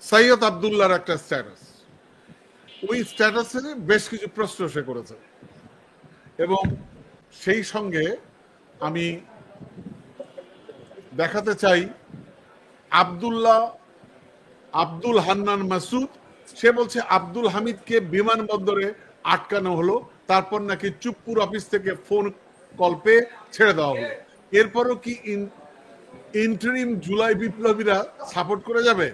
সৈয়দ আবদুল্লাহর একটা স্ট্যাটাস, ওই স্ট্যাটাসে বেশ কিছু প্রশ্ন সে করেছে এবং সেই সঙ্গে আমি দেখাতে চাই আব্দুল হান্নান মাসুদ, সে বলছে আব্দুল হামিদকে বিমানবন্দরে আটকানো হলো, তারপর নাকি চুপ্পুর অফিস থেকে ফোন কল পেয়ে ছেড়ে দেওয়া হলো। এরপরও কি ইন্টারিম জুলাই বিপ্লবীরা সাপোর্ট করে যাবে?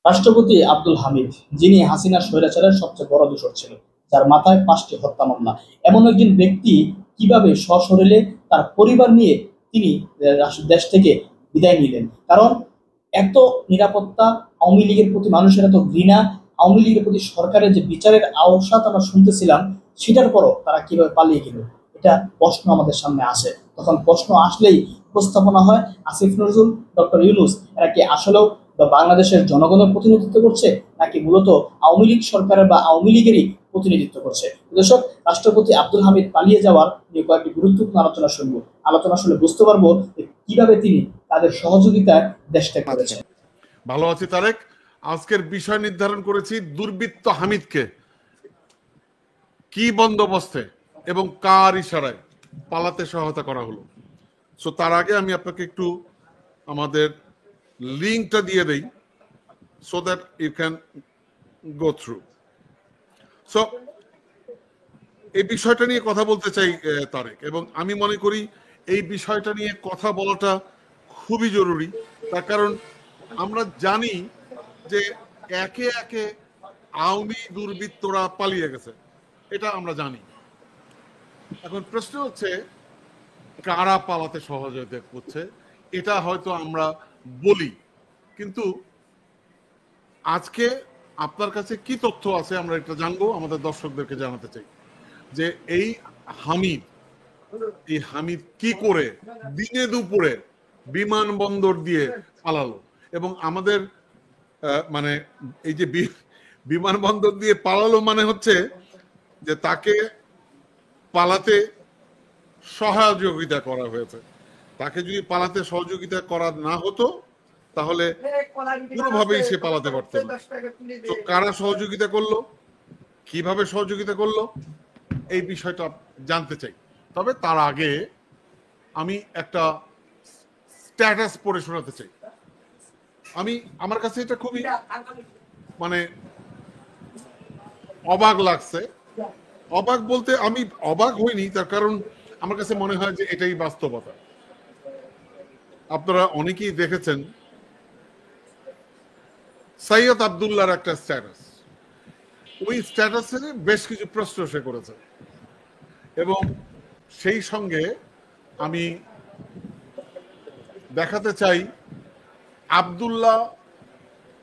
রাষ্ট্রপতি আব্দুল হামিদ, যিনি হাসিনার স্বৈরাচারের সবচেয়ে বড় দোষর ছিল, যার মাথায় 5টি হত্যা মামলা, এমন একজন ব্যক্তি কিভাবে সশরীরে তার পরিবার নিয়ে তিনি দেশ থেকে বিদায় নিলেন? কারণ এত নিরাপত্তা, আওয়ামী লীগের প্রতি মানুষের এত ঘৃণা, আওয়ামী লীগের প্রতি সরকারের যে বিচারের আওসাত আমরা শুনতেছিলাম, সেটার পরও তারা কিভাবে পালিয়ে গেল, এটা প্রশ্ন আমাদের সামনে আসে। তখন প্রশ্ন আসলেই উপস্থাপনা হয় আসিফ নজরুল, ডক্টর ইউনূস, এরা কি আসলেও বাংলাদেশের জনগণের প্রতিনিধিত্ব করছে, নাকি মূলত আওয়ামী লীগ সরকারের বা আওয়ামী লীগেরই প্রতিনিধিত্ব করছে? দর্শক, রাষ্ট্রপতি আব্দুল হামিদ পালিয়ে যাওয়ার নিয়ে কয়েকটি গুরুত্বপূর্ণ আলোচনা শুনবো। আলোচনা শুনে বুঝতে পারবো কিভাবে তিনি তাদের সহযোগিতায় দেশ ত্যাগ করেছেন। ভালো আছি তারেক। আজকের বিষয় নির্ধারণ করেছি দুর্বৃত্ত হামিদকে কি বন্দোবস্তে এবং কার ইশারায় পালাতে সহায়তা করা হলো। সো তার আগে আমি আপনাকে একটু আমাদের লিঙ্কটা দিয়ে দেই, so that you can go through. So এই বিষয়টা নিয়ে কথা বলতে চাই তারেক, এবং আমি মনে করি এই বিষয়টা নিয়ে কথা বলাটা খুবই জরুরি। তার কারণ আমরা জানি যে একে একে আওয়ামী দুর্বৃত্তরা পালিয়ে গেছে, এটা আমরা জানি। এখন প্রশ্ন হচ্ছে কারা পালাতে সহযোগিতা করছে, এটা হয়তো আমরা বলি, কিন্তু আজকে আপনার কাছে কি তথ্য আছে আমরা এটা জানবো, আমাদের দর্শকদেরকে জানাতে চাই যে এই হামিদ কি করে দিনে দুপুরে বিমানবন্দর দিয়ে পালালো। এবং আমাদের মানে এই যে বিমানবন্দর দিয়ে পালালো মানে হচ্ছে যে তাকে পালাতে সহযোগিতা করা হয়েছে। তাকে যদি পালাতে সহযোগিতা করা না হতো তাহলে কোনোভাবেই সে পালাতে পারত না। তো কারা সহযোগিতা করলো, কিভাবে সহযোগিতা করলো, এই বিষয়টা জানতে চাই। তবে তার আগে আমি একটা স্ট্যাটাস পড়ে শোনাতে চাই। আমার কাছে এটা খুবই মানে অবাক লাগছে। অবাক বলতে আমি অবাক হইনি, তার কারণ আমার কাছে মনে হয় যে এটাই বাস্তবতা। আপনারা অনেকেই দেখেছেন সৈয়দ আবদুল্লাহর একটা স্ট্যাটাস, ওই স্ট্যাটাসে বেশ কিছু প্রশ্ন সে করেছে এবং সেই সঙ্গে আমি দেখাতে চাই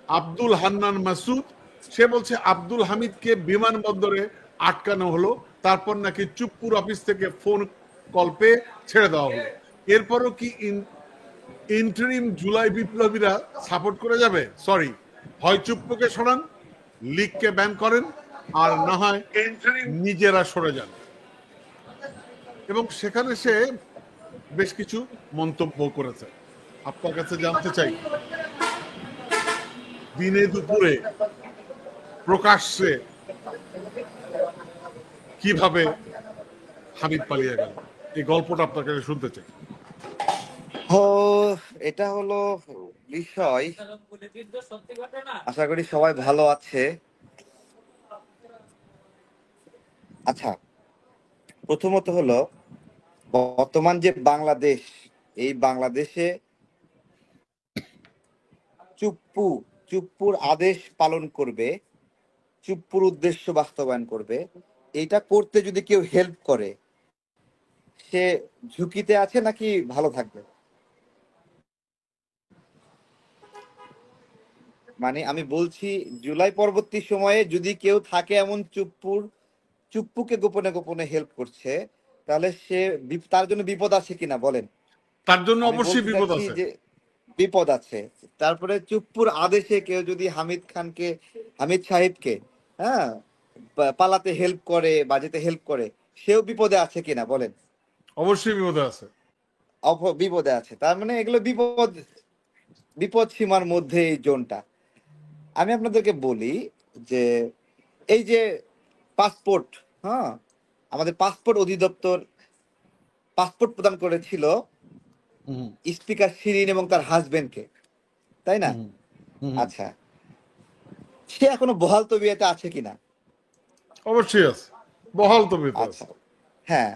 আব্দুল হান্নান মাসুদ, সে বলছে আব্দুল হামিদকে বিমানবন্দরে আটকানো হলো, তারপর নাকি চুপ্পুর অফিস থেকে ফোন কল পেয়ে ছেড়ে দেওয়া হলো। এরপরও কি ইন্টারিম জুলাই বিপ্লবীরা সাপোর্ট করে যাবে? সরি, হয় চুপ্পুকে সরান, লীগকে ব্যান করেন, আর না হয় নিজেরা সরে যান। এবং সেখানে সে বেশ কিছু মন্তব্য করেছে। আপনার কাছে জানতে চাই, দিনে দুপুরে প্রকাশ্যে কিভাবে হামিদ পালিয়ে গেল, এই গল্পটা আপনার কাছে শুনতে চাই। এটা হলো বিষয়, আশা করি সবাই ভালো আছে। আচ্ছা, প্রথমত হলো বর্তমান যে বাংলাদেশ, এই বাংলাদেশে চুপ্পুর আদেশ পালন করবে, চুপ্পুর উদ্দেশ্য বাস্তবায়ন করবে, এইটা করতে যদি কেউ হেল্প করে সে ঝুঁকিতে আছে নাকি ভালো থাকবে? মানে আমি বলছি, জুলাই পরবর্তী সময়ে যদি কেউ থাকে এমন চুপ্পুকে গোপনে গোপনে হেল্প করছে, তাহলে তার জন্য বিপদ আছে কিনা বলেন? তার জন্য অবশ্যই বিপদ আছে, যে বিপদ আছে। তারপরে চুপ্পুর আদেশে কেউ যদি হামিদ সাহেবকে পালাতে হেল্প করে বা যেতে হেল্প করে, সেও বিপদে আছে কিনা বলেন? অবশ্যই বিপদে আছে, বিপদে আছে। তার মানে এগুলো বিপদ সীমার মধ্যে এই জোনটা। আমি আপনাদেরকে বলি যে এই যে পাসপোর্ট, হ্যাঁ, আমাদের পাসপোর্ট অধিদপ্তর পাসপোর্ট প্রদান করেছিল হুম, স্পিকার শিরিন এবং তার হাজবেন্ডকে, তাই না? হুম, হুম। আচ্ছা, সে এখনো বহাল তবিয়তে আছে কিনা? অবশ্যই আছে, বহাল তবিয়তে আছে। আচ্ছা, হ্যাঁ,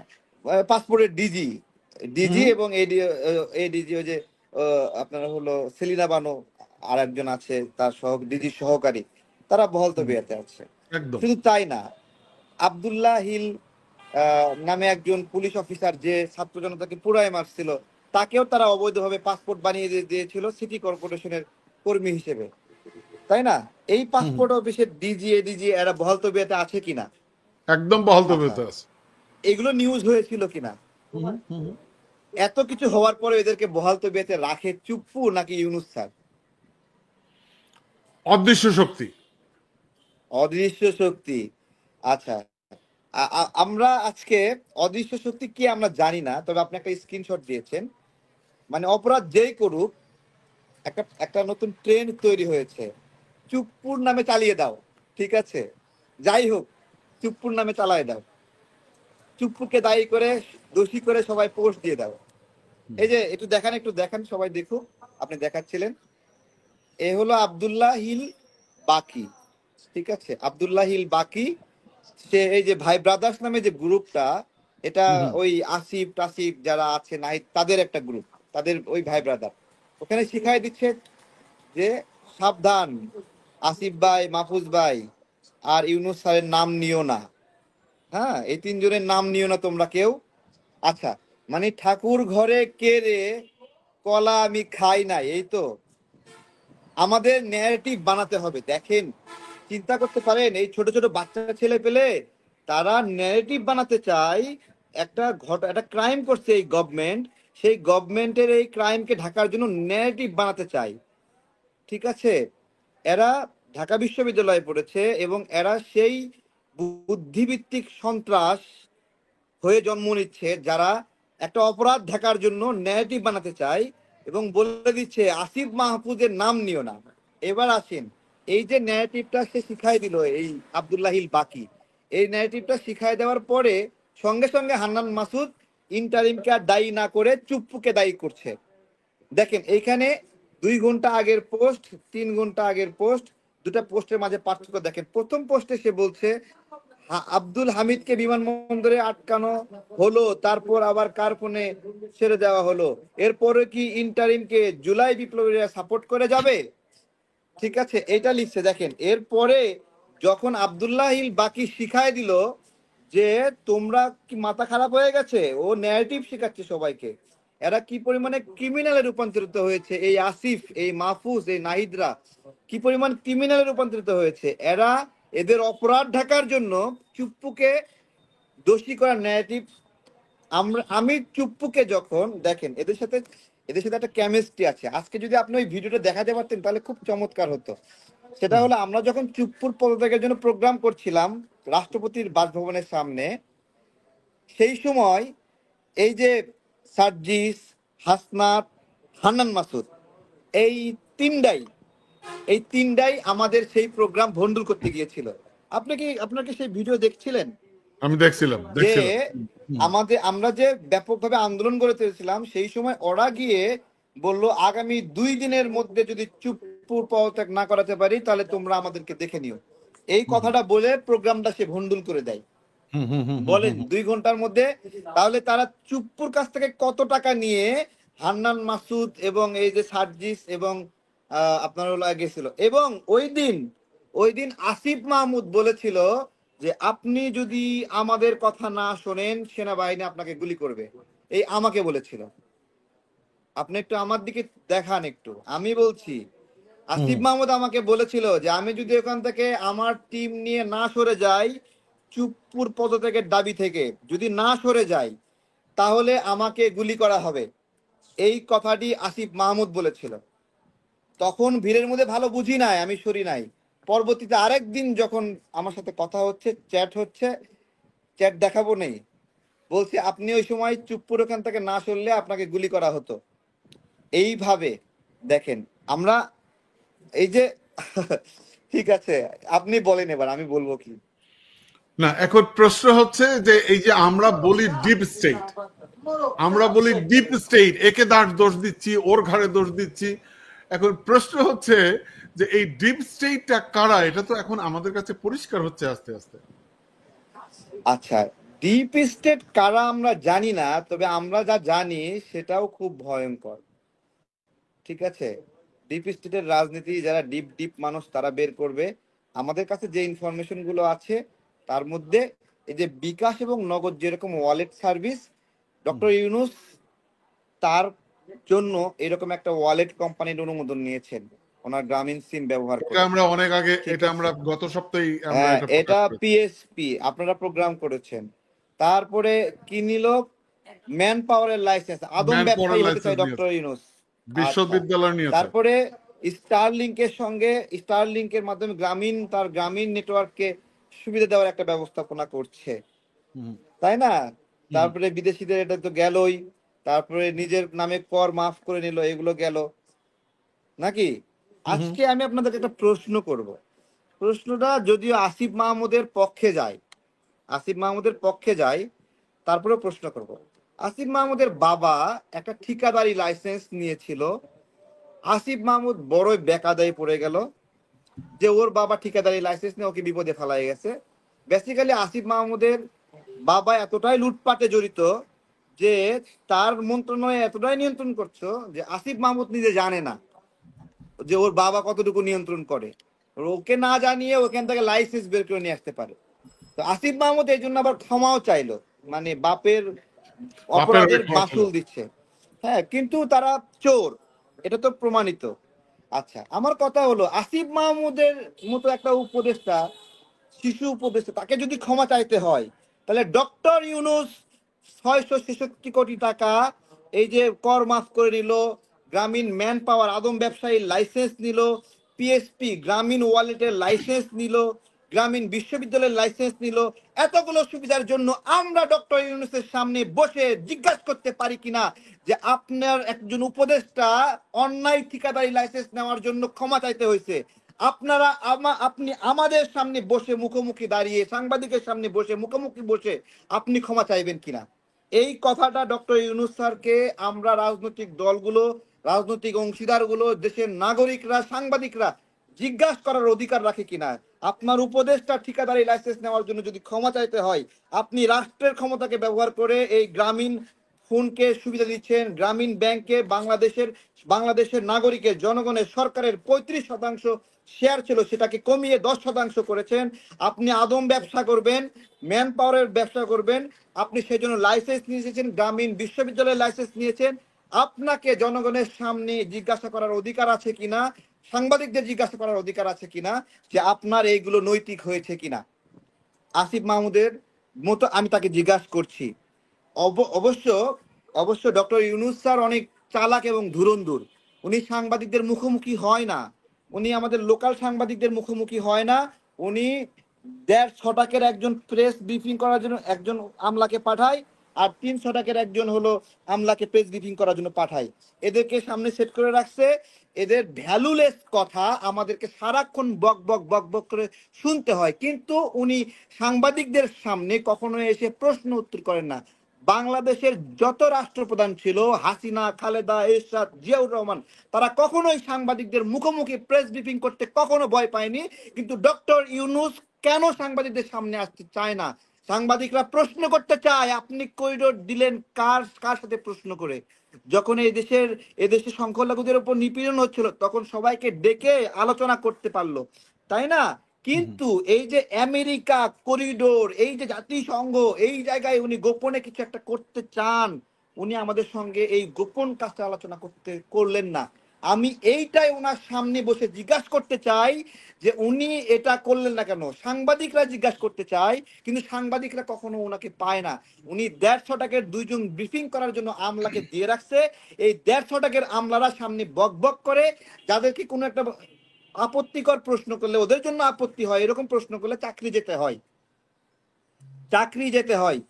পাসপোর্টের ডিজি ডিজি হুম, এবং এডিজি ওই যে আপনারা হলো সেলিনা বানো আর একজন আছে তার ডিজি সহকারী, তারা বহাল হুম, তবিয়তে আছে। একদম। শুধু তাই না, আব্দুল্লাহ হিল নামে একজন পুলিশ অফিসার যে ছাত্র জনতাকে পুরাই মারছিল, তাকেও তারা অবৈধভাবে পাসপোর্ট বানিয়ে দিয়েছিল সিটি কর্পোরেশনের কর্মী হিসেবে, তাই না? এই হুম, পাসপোর্ট অফিসের ডিজি এডিজি এরা বহাল তবিয়তে আছে কিনা? একদম বহাল আচ্ছা, তবিয়তে আছে। এগুলো নিউজ হয়েছিল কিনা? হুম, হুম। এত কিছু হওয়ার পরে এদেরকে বহাল তবিয়তে রাখে চুপ্পু নাকি ইউনুস স্যার? অদৃশ্য শক্তি। অদৃশ্য শক্তি। আচ্ছা, আমরা আজকে অদৃশ্য শক্তি কি আমরা জানি না, তবে আপনি একটা স্ক্রিনশট দিয়েছেন। মানে অপরাধ যেই করুক, একটা একটা নতুন ট্রেন্ড তৈরি হয়েছে, চুপ্পুর নামে চালিয়ে দাও, ঠিক আছে? যাই হোক, চুপ্পুর নামে চালায় দাও, চুপ্পুকে দায়ী করে দোষী করে সবাই পোস্ট দিয়ে দাও। এই যে একটু দেখান সবাই দেখুক, আপনি দেখাচ্ছিলেন, এ হলো আব্দুল্লাহ হিল বাকি, ঠিক আছে? আব্দুল্লাহ হিল বাকি, সে এই যে ভাই ব্রাদার্স নামে যে গ্রুপটা, এটা হুম, হুম। ওই আসিফ টাসিফ যারা আছে নাই তাদের একটা গ্রুপ, তাদের ওই ভাই ব্রাদার ওখানে শিখাই দিচ্ছে যে সাবধান, আসিফ ভাই, মাহফুজ ভাই আর ইউনুস স্যারের নাম নিও না, হ্যাঁ, এই তিনজনের নাম নিও না তোমরা কেউ। আচ্ছা, মানে ঠাকুর ঘরে কে রে, কলা আমি খাই নাই, এই তো আমাদের ন্যারেটিভ বানাতে হবে। দেখেন, চিন্তা করতে পারেন, এই ছোট ছোট বাচ্চা ছেলে পেলে তারা ন্যারেটিভ বানাতে চায়, একটা ক্রাইম করছে এই গভর্নমেন্ট, সেই গভর্নমেন্টের এই ক্রাইমকে ঢাকার জন্য ন্যারেটিভ বানাতে চায়, ঠিক আছে? এরা ঢাকা বিশ্ববিদ্যালয়ে পড়েছে এবং এরা সেই বুদ্ধিভিত্তিক সন্ত্রাস হয়ে জন্ম নিচ্ছে যারা একটা অপরাধ ঢাকার জন্য ন্যারেটিভ বানাতে চায় এবং বলে দিচ্ছে আসিফ মাহফুজের নাম নিও না। এবার আসেন, এই যে ন্যারেটিভটা সে শিখাই দিল এই আব্দুল্লাহিল বাকি, এই ন্যারেটিভটা শিখাই দেওয়ার পরে সঙ্গে সঙ্গে হান্নান মাসুদ ইন্টারিমকে আর দায়ী না করে চুপ্পুকে দায়ী করছে। দেখেন এইখানে 2 ঘন্টা আগের পোস্ট, 3 ঘন্টা আগের পোস্ট, দুটা পোস্টের মাঝে পার্থক্য দেখেন। প্রথম পোস্টে সে বলছে আব্দুল হামিদকে বিমানবন্দরে আটকানো হলো, তারপর আবার কার ফোনে ছেড়ে দেওয়া হলো, এরপরে কি ইন্টারিমকে জুলাই বিপ্লবীরা সাপোর্ট করে যাবে, ঠিক আছে? এটা লিখছে। দেখেন এরপরে যখন আব্দুল্লাহিল বাকি শিখায় দিল যে তোমরা কি মাথা খারাপ হয়ে গেছে, ও ন্যারেটিভ শেখাচ্ছে সবাইকে, এরা কি পরিমাণে ক্রিমিনালে রূপান্তরিত হয়েছে, এই আসিফ, এই মাহফুজ, এই নাহিদরা কি পরিমাণ ক্রিমিনালে রূপান্তরিত হয়েছে। এরা এদের অপরাধ ঢাকার জন্য চুপ্পুকে দোষী করার ন্যারেটিভ। আমি চুপ্পুকে যখন দেখেন, এদের সাথে একটা কেমিস্ট্রি আছে। আজকে যদি আপনি ওই ভিডিওটা দেখাতে পারতেন তাহলে খুব চমৎকার হতো। সেটা হলো, আমরা যখন চুপ্পুর পদত্যাগের জন্য প্রোগ্রাম করছিলাম রাষ্ট্রপতির বাসভবনের সামনে, সেই সময় এই যে সার্জিস, হাসনাত, হান্নান মাসুদ, এই তিনটাই এই তিনটাই আমাদের সেই প্রোগ্রাম ভন্ডুল করতে গিয়েছিল। আপনাকে সেই ভিডিও দেখছিলেন আমি দেখছিলাম যে দেখছিলাম। হুম, আমরা যে ব্যাপকভাবে আন্দোলন করে তুলেছিলাম, সেই সময় ওরা গিয়ে বলল আগামী 2 দিনের মধ্যে যদি চুপ্পুর পদত্যাগ না করাতে পারি তাহলে তোমরা আমাদেরকে দেখে নিও। এই হুম, কথাটা বলে প্রোগ্রামটা সে ভন্ডুল করে দেয়। হুম, হুম, হুম, হুম, বলেন হুম, 2 ঘন্টার মধ্যে তাহলে তারা চুপ্পুর কাছ থেকে কত টাকা নিয়ে হান্নান মাসুদ এবং এই যে সার্জিস এবং আপনার হলো গেছিল। এবং ওই দিন আসিফ মাহমুদ বলেছিল যে আপনি যদি আমাদের কথা না শোনেন সেনাবাহিনী আপনাকে গুলি করবে, এই আমাকে বলেছিল। আপনি একটু আমার দিকে দেখান একটু, আমি বলছি হুম। আসিফ মাহমুদ আমাকে বলেছিল যে আমি যদি ওখান থেকে আমার টিম নিয়ে না সরে যাই, চুপ্পুর পদত্যাগের দাবি থেকে যদি না সরে যাই, তাহলে আমাকে গুলি করা হবে। এই কথাটি আসিফ মাহমুদ বলেছিল। তখন ভিড়ের মধ্যে ভালো বুঝি নাই, আমি সরি নাই। পরবর্তীতে আরেকদিন যখন আমার সাথে কথা হচ্ছে, চ্যাট হচ্ছে, চ্যাট দেখাবো নেই, বলছি আপনি ওই সময় চুপ্পুর ওখান থেকে না সরলে আপনাকে গুলি করা হতো। এইভাবে দেখেন আমরা এই যে ঠিক আছে, আপনি বলেন, এবার আমি বলবো কি? না, এখন প্রশ্ন হচ্ছে যে এই যে আমরা বলি ডিপ স্টেট, আমরা বলি ডিপ স্টেট, একে দোষ দিচ্ছি, ওর ঘাড়ে দোষ দিচ্ছি। এখন প্রশ্ন হচ্ছে যে এই ডিপ স্টেটটা কারা, এটা তো এখন আমাদের কাছে পরিষ্কার হচ্ছে আস্তে আস্তে। আচ্ছা, ডিপ স্টেট কারা আমরা জানি না, তবে আমরা যা জানি সেটাও খুব ভয়ঙ্কর। ঠিক আছে, ডিপ স্টেটের রাজনীতি যারা ডিপ ডিপ মানুষ তারা বের করবে। আমাদের কাছে যে ইনফরমেশন গুলো আছে তার মধ্যে এই যে বিকাশ এবং নগদ যেরকম ওয়ালেট সার্ভিস, ডক্টর ইউনূস তার জন্য এরকম একটা ওয়ালেট কোম্পানির অনুমোদন নিয়েছেন ওনার গ্রামীণ সিম ব্যবহার করে। আমরা অনেক আগে, ঠিক এটা আছে। আমরা গত সপ্তাহে এটা পিএসপি আপনারা প্রোগ্রাম করেছেন। তারপরে কি নিল? ম্যান পাওয়ারের লাইসেন্স, আদম ম্যান পাওয়ার ব্যবসায়ী হতে লাইসেন্স চাই নিয়েছে, ডক্টর ইউনূস। বিশ্ববিদ্যালয় নিয়েছে। তারপরে স্টারলিংকের সঙ্গে, স্টারলিংকের মাধ্যমে তার গ্রামীণ নেটওয়ার্ককে সুবিধা দেওয়ার একটা ব্যবস্থাপনা করছে, তাই না? তারপরে বিদেশিদের এটা তো গেলই, তারপরে নিজের নামে কর মাফ করে নিল, এগুলো গেল নাকি? আজকে আমি আপনাদেরকে একটা প্রশ্ন করব। প্রশ্নটা যদিও আসিফ মাহমুদের পক্ষে যায়, তারপরে প্রশ্ন করব। আসিফ মাহমুদের বাবা একটা ঠিকাদারি লাইসেন্স নিয়েছিল, আসিফ মাহমুদ বড়ই বেকায়দায় পড়ে গেল যে ওর বাবা ঠিকাদারি লাইসেন্স নিয়ে ওকে বিপদে ফেলাই গেছে। বেসিক্যালি আসিফ মাহমুদের বাবা এতটাই লুটপাটে জড়িত যে তার মন্ত্রণালয় এতটাই নিয়ন্ত্রণ করছো যে আসিফ মাহমুদ নিজে জানে না যে ওর বাবা কতটুকু নিয়ন্ত্রণ করে। ওকে না জানিয়ে ওখান থেকে লাইসেন্স বের করে নিয়ে আসতে পারে। তো আসিফ মাহমুদ এই জন্য আবার ক্ষমাও চাইলো, মানে বাপের অপরাধের মাসুল দিচ্ছে। হ্যাঁ, কিন্তু তারা চোর, এটা তো প্রমাণিত। আচ্ছা, আমার কথা হলো আসিফ মাহমুদের মতো একটা উপদেষ্টা, শিশু উপদেষ্টা, তাকে যদি ক্ষমা চাইতে হয় তাহলে ডক্টর ইউনূস 666 কোটি টাকা এই যে কর মাফ করে নিল, গ্রামীণ ম্যান পাওয়ার আদম ব্যবসায়ীর লাইসেন্স নিল, পিএসপি গ্রামীণ ওয়ালেটের লাইসেন্স নিল, গ্রামীণ বিশ্ববিদ্যালয়ের লাইসেন্স নিল, এতগুলো সুবিধার জন্য আমরা ডক্টর ইউনূসের সামনে বসে জিজ্ঞাসা করতে পারি কিনা যে আপনার একজন উপদেষ্টা অন্যায় ঠিকাদারি লাইসেন্স নেওয়ার জন্য ক্ষমা চাইতে হয়েছে, আপনি আমাদের সামনে বসে মুখোমুখি দাঁড়িয়ে, সাংবাদিকের সামনে বসে মুখোমুখি বসে আপনি ক্ষমা চাইবেন কিনা? এই কথাটা ডক্টর ইউনূস স্যারকে আমরা রাজনৈতিক দলগুলো, রাজনৈতিক অংশীদারগুলো, দেশের নাগরিকরা, সাংবাদিকরা জিজ্ঞাসা করার অধিকার রাখে কিনা। আপনার উপদেষ্টা ঠিকাদারি লাইসেন্স নেওয়ার জন্য যদি ক্ষমা চাইতে হয়, আপনি রাষ্ট্রের ক্ষমতাকে ব্যবহার করে এই গ্রামীণ ফোনকে সুবিধা দিচ্ছেন, গ্রামীণ ব্যাংকে বাংলাদেশের নাগরিকের, জনগণের, সরকারের 35% শেয়ার ছিল, সেটাকে কমিয়ে 10% করেছেন। আপনি আদম ব্যবসা করবেন, ম্যান পাওয়ারের ব্যবসা করবেন, আপনি সেই জন্য লাইসেন্স নিয়েছেন, গ্রামীণ বিশ্ববিদ্যালয়ের লাইসেন্স নিয়েছেন। আপনাকে জনগণের সামনে জিজ্ঞাসা করার অধিকার আছে কিনা, সাংবাদিকদের জিজ্ঞাসা করার অধিকার আছে কিনা যে আপনার এইগুলো নৈতিক হয়েছে কিনা। আসিফ মাহমুদের মতো আমি তাকে জিজ্ঞাসা করছি। অবশ্য ডক্টর ইউনূস স্যার অনেক চালাক এবং ধুরন্ধর। উনি সাংবাদিকদের মুখোমুখি হয় না, উনি আমাদের লোকাল সাংবাদিকদের মুখোমুখি হয় না। উনি 150 টাকার একজন প্রেস ব্রিফিং করার জন্য একজন আমলাকে পাঠায়, আর 300 টাকার একজন হলো আমলাকে প্রেস ব্রিফিং করার জন্য পাঠায়। এদেরকে সামনে সেট করে রাখছে, এদের ভ্যালুলেস কথা আমাদেরকে সারাক্ষণ বক বক বক বক করে শুনতে হয়, কিন্তু উনি সাংবাদিকদের সামনে কখনো এসে প্রশ্ন উত্তর করেন না। বাংলাদেশের যত রাষ্ট্রপ্রধান ছিল, হাসিনা, খালেদা, এরশাদ, জিয়াউর রহমান, তারা কখনোই সাংবাদিকদের মুখোমুখি প্রেস ব্রিফিং করতে কখনো ভয় পায়নি। কিন্তু ডক্টর ইউনূস কেন সাংবাদিকদের সামনে আসতে চায় না? সাংবাদিকরা প্রশ্ন করতে চায়, আপনি করিডোর দিলেন কার সাথে প্রশ্ন করে? যখন এদেশে সংখ্যালঘুদের উপর নিপীড়ন হচ্ছিল তখন সবাইকে ডেকে আলোচনা করতে পারলো, তাই না? কিন্তু এই যে আমেরিকা, করিডোর, এই যে জাতিসংঘ, এই জায়গায় উনি গোপনে কিছু একটা করতে চান, উনি আমাদের সঙ্গে এই গোপন কাজটা আলোচনা করলেন না। আমি এইটাই ওনার সামনে বসে জিজ্ঞাসা করতে চাই যে উনি এটা করলেন না কেন। সাংবাদিকরা জিজ্ঞাসা করতে চায়, কিন্তু সাংবাদিকরা কখনো ওনাকে পায় না। উনি 150 টাকার 2জন ব্রিফিং করার জন্য আমলাকে দিয়ে রাখছে। এই 150 টাকার আমলারা সামনে বক বক করে, যাদেরকে কোনো একটা আপত্তিকর প্রশ্ন করলে ওদের জন্য আপত্তি হয়, এরকম প্রশ্ন করলে চাকরি যেতে হয়।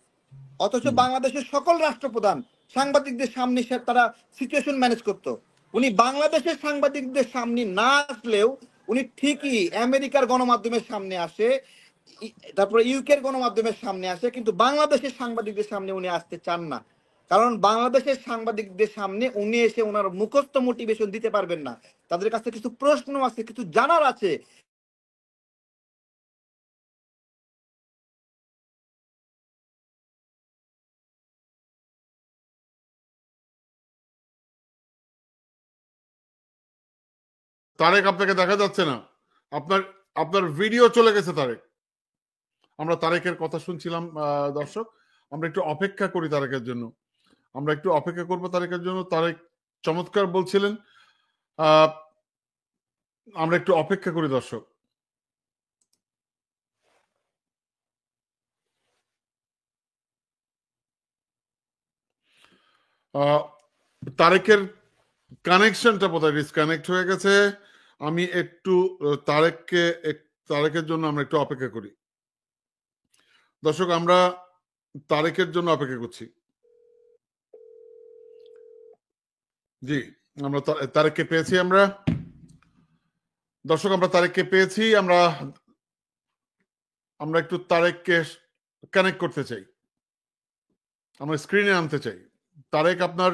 অথচ বাংলাদেশের সকল রাষ্ট্রপ্রধান সাংবাদিকদের সামনে তারা সিচুয়েশন ম্যানেজ করত। উনি বাংলাদেশের সাংবাদিকদের সামনে না আসলেও উনি ঠিকই আমেরিকার গণমাধ্যমের সামনে আসে, তারপরে ইউকের গণমাধ্যমের সামনে আসে, কিন্তু বাংলাদেশের সাংবাদিকদের সামনে উনি আসতে চান না। কারণ বাংলাদেশের সাংবাদিকদের সামনে উনি এসে ওনার মুখস্থ মোটিভেশন দিতে পারবেন না। তাদের কাছে কিছু প্রশ্ন আছে, কিছু জানার আছে। তারেক, আপনাকে দেখা যাচ্ছে না, আপনার আপনার ভিডিও চলে গেছে তারেক। আমরা তারেকের কথা শুনছিলাম দর্শক, আমরা একটু অপেক্ষা করি তারেকের জন্য, আমরা একটু অপেক্ষা করবো তারেকের জন্য। তারেক চমৎকার বলছিলেন, আমরা একটু অপেক্ষা করি দর্শক। তারেকের কানেকশনটা বোধহয় ডিসকানেক্ট হয়ে গেছে। আমি একটু তারেকের জন্য আমরা একটু অপেক্ষা করি দর্শক, আমরা তারেকের জন্য অপেক্ষা করছি। জি, আমরা তারেককে পেয়েছি। আমরা দর্শক, আমরা তারেককে পেয়েছি। আমরা একটু তারেককে কানেক্ট করতে চাই, আমরা স্ক্রিনে আনতে চাই। তারেক, আপনার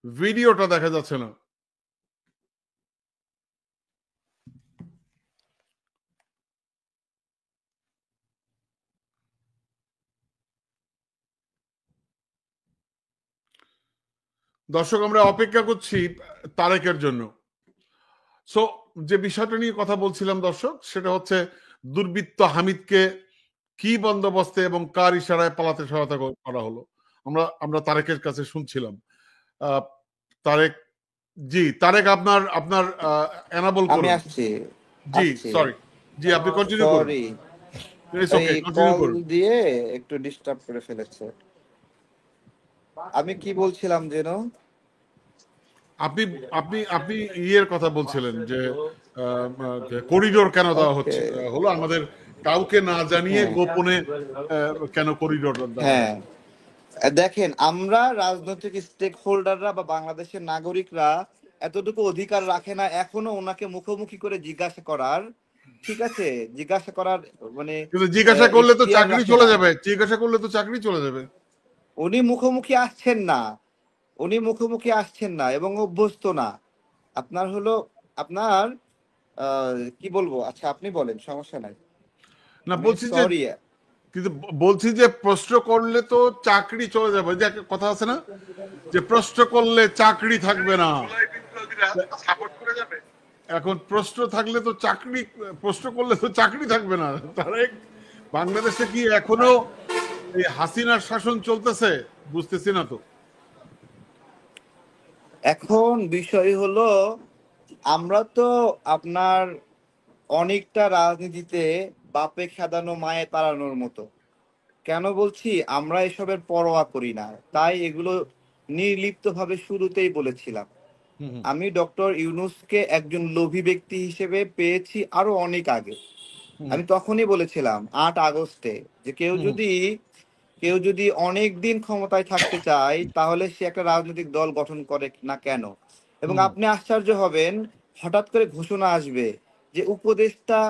ভিডিওটা দেখা যাচ্ছে না। দর্শক, আমরা অপেক্ষা করছি তারেকের জন্য। সো যে বিষয়টা নিয়ে কথা বলছিলাম দর্শক, সেটা হচ্ছে দুর্বৃত্ত হামিদকে কি বন্দোবস্তে এবং কার ইশারায় পালাতে সহায়তা করা হলো। আমরা তারেকের কাছে শুনছিলাম। তারেক, জি তারেক, আপনার এনাবল আমি করুন। আসছি। জি সরি, জি আপনি কন্টিনিউ করুন। Sorry, it's okay, continue call করুন। দিয়ে একটু ডিস্টার্ব করে ফেলেছে। আমি কি বলছিলাম যেন? আপনি আপনি আপনি ইয়ের কথা বলছিলেন যে করিডোর কেন দেওয়া হচ্ছে হলো, আমাদের কাউকে না জানিয়ে গোপনে কেন করিডোর দেওয়া হলো। হ্যাঁ, দেখেন, আমরা রাজনৈতিক স্টেক হোল্ডাররা বা বাংলাদেশের নাগরিকরা এতটুকু অধিকার রাখে না এখনো ওনাকে মুখোমুখি করে জিজ্ঞাসা করার, ঠিক আছে, জিজ্ঞাসা করার মানে কিন্তু জিজ্ঞাসা করলে তো এখতিয়ার চাকরি রাখে চলে না। যাবে, জিজ্ঞাসা করলে তো চাকরি চলে যাবে। উনি মুখোমুখি আসছেন না, উনি মুখোমুখি আসছেন না এবং অভ্যস্ত না। আপনার হলো আপনার কি বলবো, আচ্ছা আপনি বলেন, সমস্যা নাই। না বলছি যে, সরি, কিন্তু বলছি যে প্রশ্ন করলে তো চাকরি চলে যাবে, যে একটা কথা আছে না যে প্রশ্ন করলে চাকরি থাকবে না। এখন প্রশ্ন থাকলে তো চাকরি, প্রশ্ন করলে তো চাকরি থাকবে না। তাহলে বাংলাদেশে কি এখনো এই হাসিনার শাসন চলতেছে? বুঝতেছি না তো। এখন বিষয় হলো আমরা তো আপনার অনেকটা রাজনীতিতে বাপে খেদানো মায়ে তাড়ানোর মতো। কেন বলছি? আমরা এসবের পরোয়া করি না, তাই এগুলো নির্লিপ্তভাবে শুরুতেই বলেছিলাম। আমি ডক্টর ইউনূসকে একজন লোভী ব্যক্তি হিসেবে পেয়েছি আরো অনেক আগে। আমি তখনই বলেছিলাম 8 আগস্টে যে কেউ যদি অনেক দিন ক্ষমতায় থাকতে চায় তাহলে সে একটা রাজনৈতিক দল গঠন করে না কেন। এবং আপনি আশ্চর্য হবেন, হঠাৎ করে ঘোষণা আসবে যে উপদেষ্টা,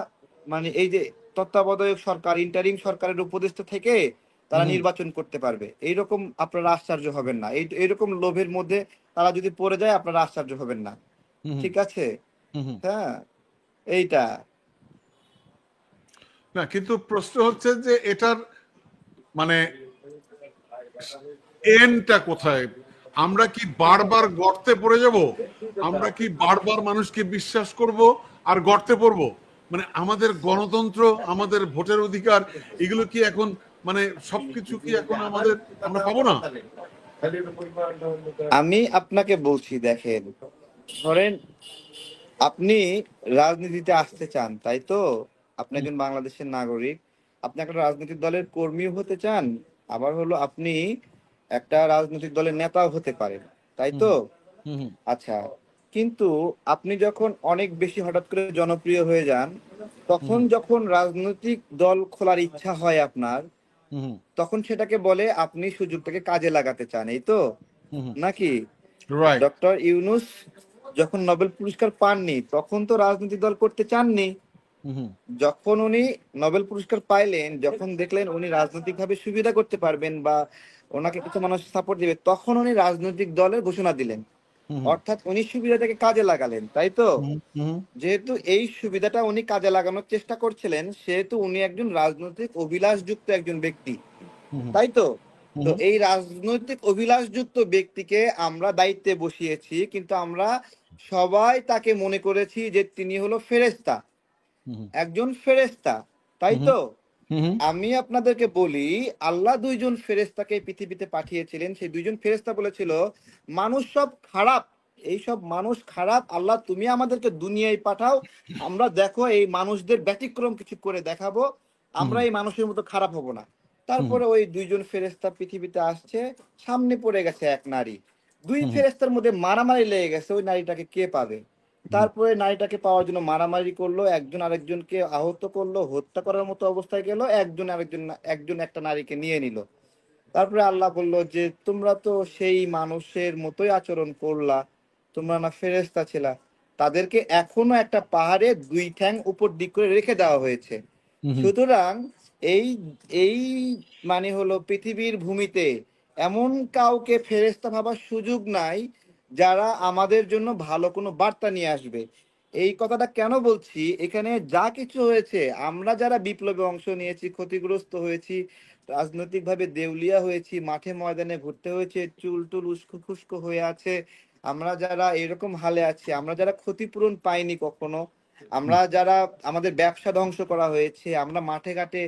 মানে এই যে তত্ত্বাবধায়ক সরকার, ইন্টারিম সরকারের উপদেষ্টা থেকে তারা নির্বাচন করতে পারবে। এইরকম আপনারা আশ্চর্য হবেন না। এইরকম লোভের মধ্যে তারা যদি পড়ে যায় আপনারা আশ্চর্য হবেন না, ঠিক আছে? হ্যাঁ, এইটা না, কিন্তু প্রশ্ন হচ্ছে যে এটার মানে এন্ডটা কোথায়? আমরা কি বারবার গর্তে পড়ে যাব? আমরা কি বারবার মানুষকে বিশ্বাস করব আর গর্তে পড়বো? মানে আমাদের গণতন্ত্র, আমাদের ভোটের অধিকার, এগুলো কি এখন মানে সবকিছু কি এখন আমরা পাবো না? আমি আপনাকে বলছি, দেখেন, ধরেন আপনি রাজনীতিতে আসতে চান, তাই তো? আপনি একজন বাংলাদেশের নাগরিক, আপনি একটা রাজনৈতিক দলের কর্মীও হতে চান, আবার হলো আপনি একটা রাজনৈতিক দলের নেতাও হতে পারেন, তাই তো? আচ্ছা, কিন্তু আপনি যখন অনেক বেশি হঠাৎ করে জনপ্রিয় হয়ে যান, তখন যখন রাজনৈতিক দল খোলার ইচ্ছা হয় আপনার, তখন সেটাকে বলে আপনি সুযোগটাকে কাজে লাগাতে চান, এই তো নাকি? রাইট। ডক্টর ইউনূস যখন নোবেল পুরস্কার পাননি তখন তো রাজনৈতিক দল করতে চাননি। যখন উনি নোবেল পুরস্কার পাইলেন, যখন দেখলেন উনি রাজনৈতিক ভাবে সুবিধা করতে পারবেন বা ওনাকে কিছু মানুষ সাপোর্ট দিবে, তখন উনি রাজনৈতিক দলের ঘোষণা দিলেন। অর্থাৎ উনি সুবিধাটাকে কাজে লাগালেন, তাই তো? যেহেতু এই সুবিধাটা উনি কাজে লাগানোর চেষ্টা করছিলেন, সেহেতু উনি একজন রাজনৈতিক অভিলাষযুক্ত একজন ব্যক্তি, তাই তো? তো এই রাজনৈতিক অভিলাষযুক্ত ব্যক্তিকে আমরা দায়িত্বে বসিয়েছি, কিন্তু আমরা সবাই তাকে মনে করেছি যে তিনি হলো ফেরেশতা, একজন ফেরেশতা, তাই তো? আমি আপনাদেরকে বলি, আল্লাহ দুইজন ফেরেশতাকে পৃথিবীতে পাঠিয়েছিলেন। সেই দুইজন ফেরেশতা বলেছিল, মানুষ সব খারাপ, এই সব মানুষ খারাপ, আল্লাহ তুমি আমাদেরকে দুনিয়ায় পাঠাও, আমরা দেখো এই মানুষদের ব্যতিক্রম কিছু করে দেখাবো, আমরা এই মানুষের মতো খারাপ হব না। তারপরে ওই দুইজন ফেরেশতা পৃথিবীতে আসছে, সামনে পড়ে গেছে এক নারী, দুই ফেরেশতার মধ্যে মারামারি লেগে গেছে ওই নারীটাকে কে পাবে। তারপরে নারীটাকে পাওয়ার জন্য মারামারি করলো, একজন আরেকজনকে আহত করলো, হত্যা করার মতো অবস্থায় গেল, একজন একটা নারীকে নিয়ে নিল। তারপরে আল্লাহ বলল যে তোমরা তো সেই মানুষের মতোই আচরণ করলা, তোমরা না ফেরেশতা ছিলা, তাদেরকে এখনো একটা পাহাড়ে দুই ঠ্যাং উপর দিক করে রেখে দেওয়া হয়েছে। সুতরাং এই এই মানে হলো পৃথিবীর ভূমিতে এমন কাউকে ফেরেশতা ভাবার সুযোগ নাই যারা আমাদের জন্য ভালো কোনো বার্তা নিয়ে আসবে। এই কথাটা কেন বলছি, এখানে যা কিছু হয়েছে, আমরা যারা বিপ্লবে অংশ নিয়েছি, ক্ষতিগ্রস্ত হয়েছি, রাজনৈতিকভাবে দেউলিয়া হয়েছি, মাঠে ময়দানে ঘুরতে হয়েছে, চুল টুল উস্কো খুস্কো হয়ে আছে, আমরা যারা এরকম হালে আছি, আমরা যারা ক্ষতিপূরণ পাইনি কখনো, আমরা যারা আমাদের ব্যবসা ধ্বংস করা হয়েছে, আমরা মাঠে ঘাটে